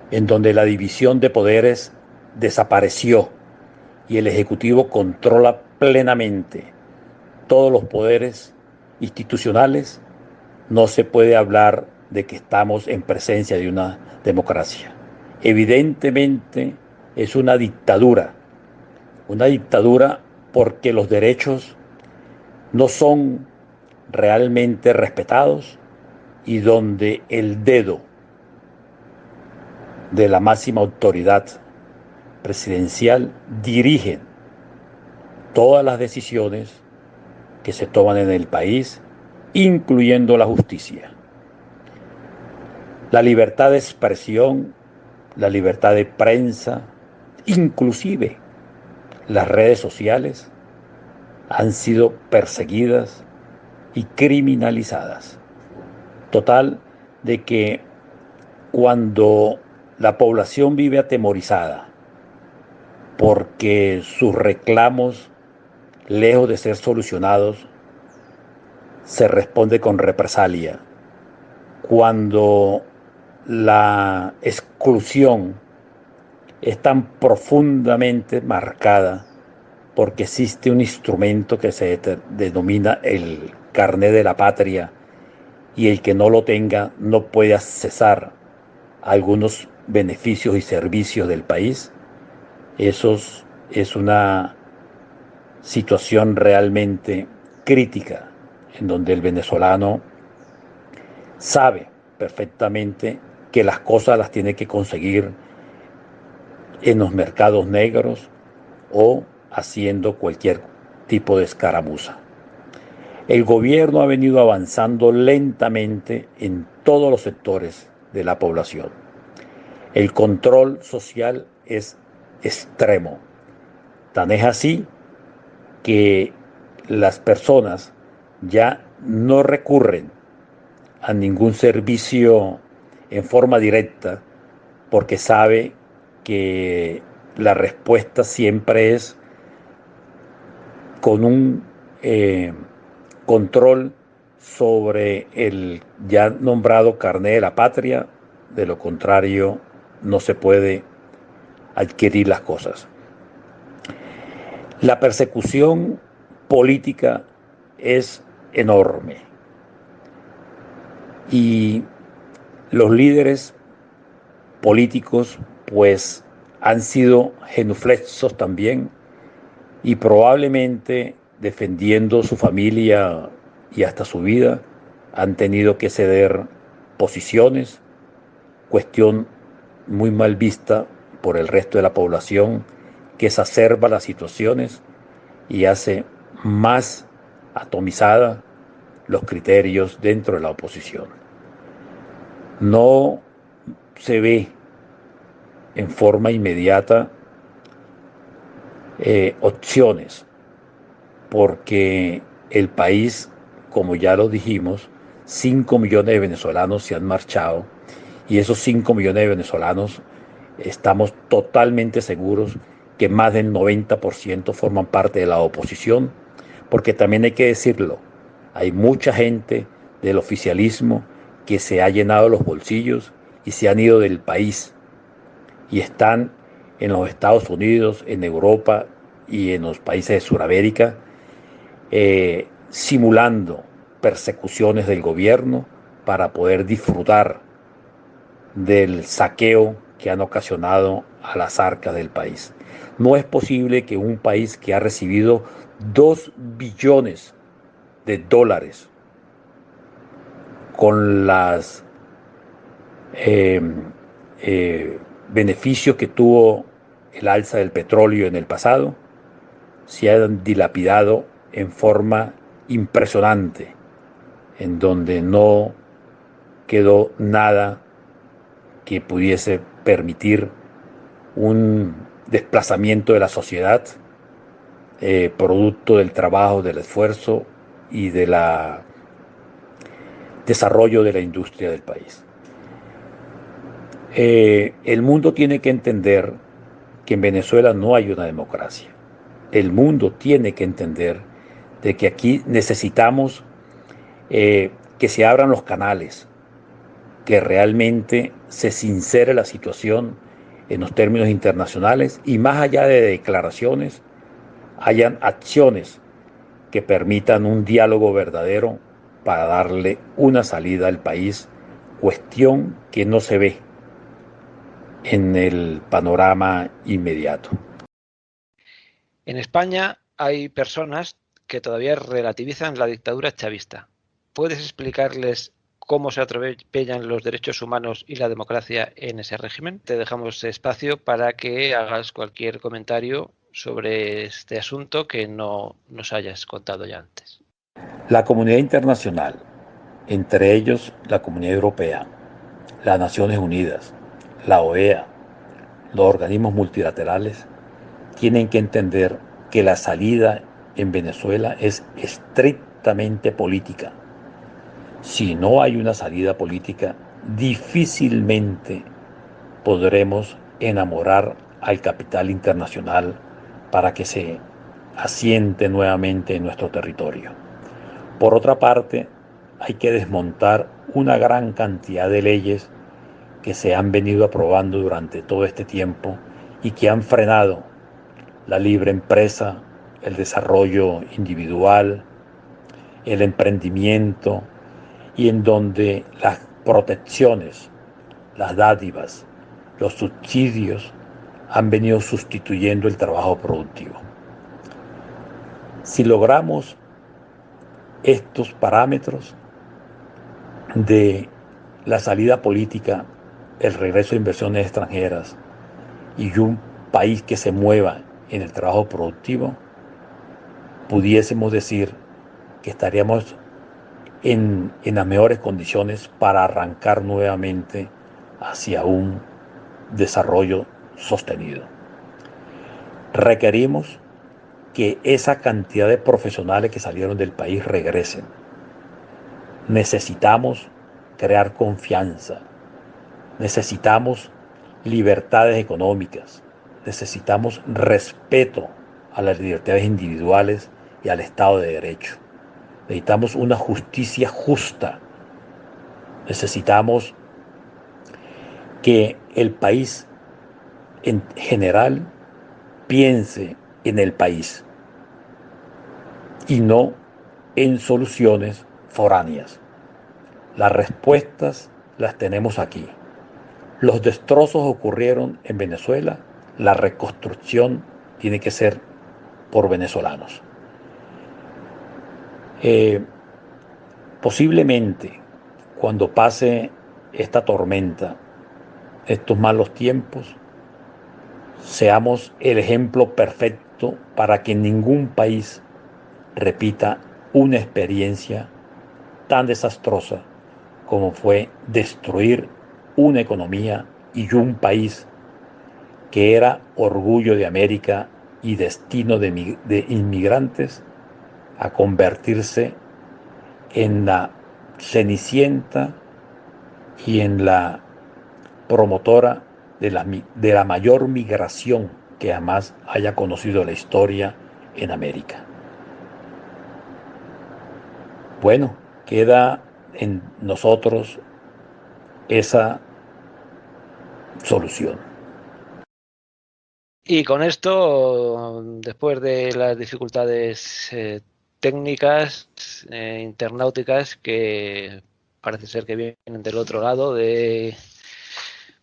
en donde la división de poderes desapareció y el Ejecutivo controla plenamente todos los poderes institucionales, no se puede hablar de que estamos en presencia de una democracia. Evidentemente es una dictadura porque los derechos no son realmente respetados y donde el dedo de la máxima autoridad presidencial dirige todas las decisiones que se toman en el país, incluyendo la justicia. La libertad de expresión, la libertad de prensa, inclusive las redes sociales, han sido perseguidas y criminalizadas. Total de que cuando la población vive atemorizada porque sus reclamos, lejos de ser solucionados, se responde con represalia. Cuando la exclusión es tan profundamente marcada porque existe un instrumento que se denomina el carné de la patria y el que no lo tenga no puede accesar a algunos beneficios y servicios del país. Eso es una situación realmente crítica en donde el venezolano sabe perfectamente que las cosas las tiene que conseguir en los mercados negros o haciendo cualquier tipo de escaramuza. El gobierno ha venido avanzando lentamente en todos los sectores de la población. El control social es extremo. Tan es así que las personas ya no recurren a ningún servicio en forma directa porque sabe que la respuesta siempre es con un control sobre el ya nombrado carné de la patria. De lo contrario, no se puede adquirir las cosas. La persecución política es enorme y los líderes políticos pues han sido genuflexos también y probablemente defendiendo su familia y hasta su vida han tenido que ceder posiciones, cuestión muy mal vista por el resto de la población que exacerba las situaciones y hace más atomizada los criterios dentro de la oposición. No se ve en forma inmediata opciones porque el país, como ya lo dijimos, 5 millones de venezolanos se han marchado y esos 5 millones de venezolanos estamos totalmente seguros que más del 90% forman parte de la oposición, porque también hay que decirlo, hay mucha gente del oficialismo que se ha llenado los bolsillos y se han ido del país y están en los Estados Unidos, en Europa y en los países de Sudamérica, simulando persecuciones del gobierno para poder disfrutar del saqueo que han ocasionado a las arcas del país. No es posible que un país que ha recibido 2 billones de dólares con los beneficios que tuvo el alza del petróleo en el pasado, se hayan dilapidado en forma impresionante, en donde no quedó nada que pudiese permitir un desplazamiento de la sociedad, producto del trabajo, del esfuerzo y del desarrollo de la industria del país. El mundo tiene que entender que en Venezuela no hay una democracia. El mundo tiene que entender de que aquí necesitamos que se abran los canales, que realmente se sincere la situación en los términos internacionales y más allá de declaraciones, hayan acciones que permitan un diálogo verdadero para darle una salida al país, cuestión que no se ve en el panorama inmediato. En España hay personas que todavía relativizan la dictadura chavista. ¿Puedes explicarles cómo se atropellan los derechos humanos y la democracia en ese régimen? Te dejamos espacio para que hagas cualquier comentario sobre este asunto que no nos hayas contado ya antes. La comunidad internacional, entre ellos la Comunidad Europea, las Naciones Unidas, la OEA, los organismos multilaterales, tienen que entender que la salida en Venezuela es estrictamente política. Si no hay una salida política, difícilmente podremos enamorar al capital internacional para que se asiente nuevamente en nuestro territorio. Por otra parte, hay que desmontar una gran cantidad de leyes que se han venido aprobando durante todo este tiempo y que han frenado la libre empresa, el desarrollo individual, el emprendimiento, y en donde las protecciones, las dádivas, los subsidios han venido sustituyendo el trabajo productivo. Si logramos estos parámetros de la salida política, el regreso de inversiones extranjeras y un país que se mueva en el trabajo productivo, pudiésemos decir que estaríamos en las mejores condiciones para arrancar nuevamente hacia un desarrollo sostenido. Requerimos que esa cantidad de profesionales que salieron del país regresen. Necesitamos crear confianza, necesitamos libertades económicas, necesitamos respeto a las libertades individuales y al Estado de Derecho. Necesitamos una justicia justa. Necesitamos que el país en general piense en el país y no en soluciones foráneas. Las respuestas las tenemos aquí. Los destrozos ocurrieron en Venezuela. La reconstrucción tiene que ser por venezolanos. Posiblemente cuando pase esta tormenta, estos malos tiempos, seamos el ejemplo perfecto para que ningún país repita una experiencia tan desastrosa como fue destruir una economía y un país que era orgullo de América y destino de inmigrantes, a convertirse en la cenicienta y en la promotora de la mayor migración que jamás haya conocido la historia en América. Bueno, queda en nosotros esa solución. Y con esto, después de las dificultades técnicas, internauticas, que parece ser que vienen del otro lado de...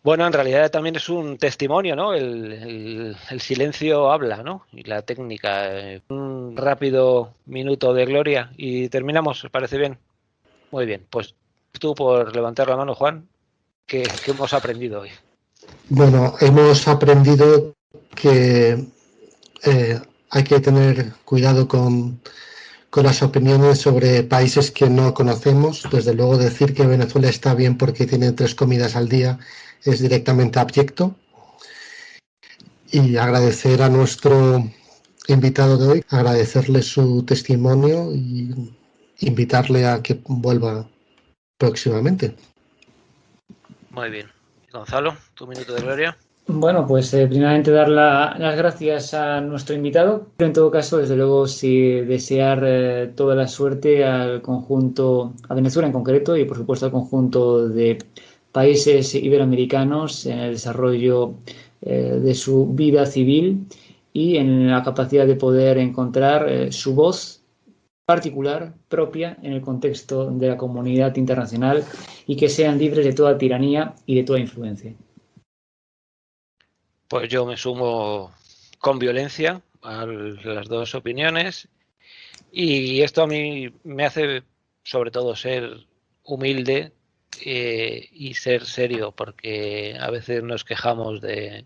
Bueno, en realidad también es un testimonio, ¿no? El silencio habla, ¿no? Y la técnica. Un rápido minuto de gloria y terminamos, ¿os parece bien? Muy bien, pues tú por levantar la mano, Juan, ¿qué hemos aprendido hoy? Bueno, hemos aprendido que hay que tener cuidado con con las opiniones sobre países que no conocemos. Desde luego decir que Venezuela está bien porque tiene 3 comidas al día es directamente abyecto. Y agradecer a nuestro invitado de hoy, agradecerle su testimonio y invitarle a que vuelva próximamente. Muy bien. Gonzalo, tu minuto de gloria. Bueno, pues primeramente dar las gracias a nuestro invitado, pero en todo caso, desde luego, sí desear toda la suerte al conjunto, a Venezuela en concreto y por supuesto al conjunto de países iberoamericanos en el desarrollo de su vida civil y en la capacidad de poder encontrar su voz particular, propia, en el contexto de la comunidad internacional y que sean libres de toda tiranía y de toda influencia. Pues yo me sumo con violencia a las dos opiniones y esto a mí me hace sobre todo ser humilde y ser serio, porque a veces nos quejamos de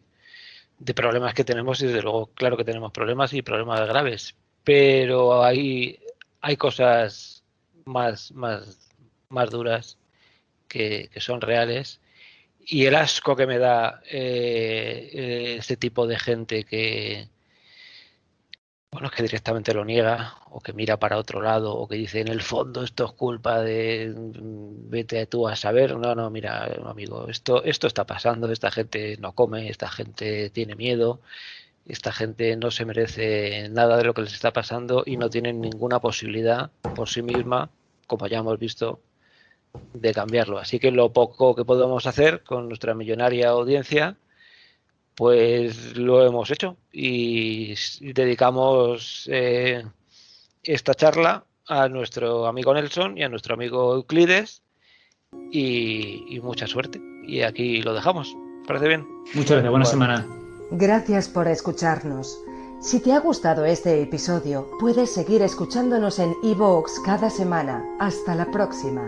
problemas que tenemos y desde luego claro que tenemos problemas y problemas graves, pero hay cosas más duras que son reales. Y el asco que me da este tipo de gente que directamente lo niega o que mira para otro lado o que dice en el fondo esto es culpa de vete tú a saber. No, mira, amigo, esto está pasando, esta gente no come, esta gente tiene miedo, esta gente no se merece nada de lo que les está pasando y no tienen ninguna posibilidad por sí misma, como ya hemos visto, de cambiarlo. Así que lo poco que podemos hacer con nuestra millonaria audiencia, pues lo hemos hecho y dedicamos esta charla a nuestro amigo Nelson y a nuestro amigo Euclides y mucha suerte. Y aquí lo dejamos. ¿Parece bien? Muchas gracias. Buena semana. Gracias por escucharnos. Si te ha gustado este episodio, puedes seguir escuchándonos en iVoox cada semana. Hasta la próxima.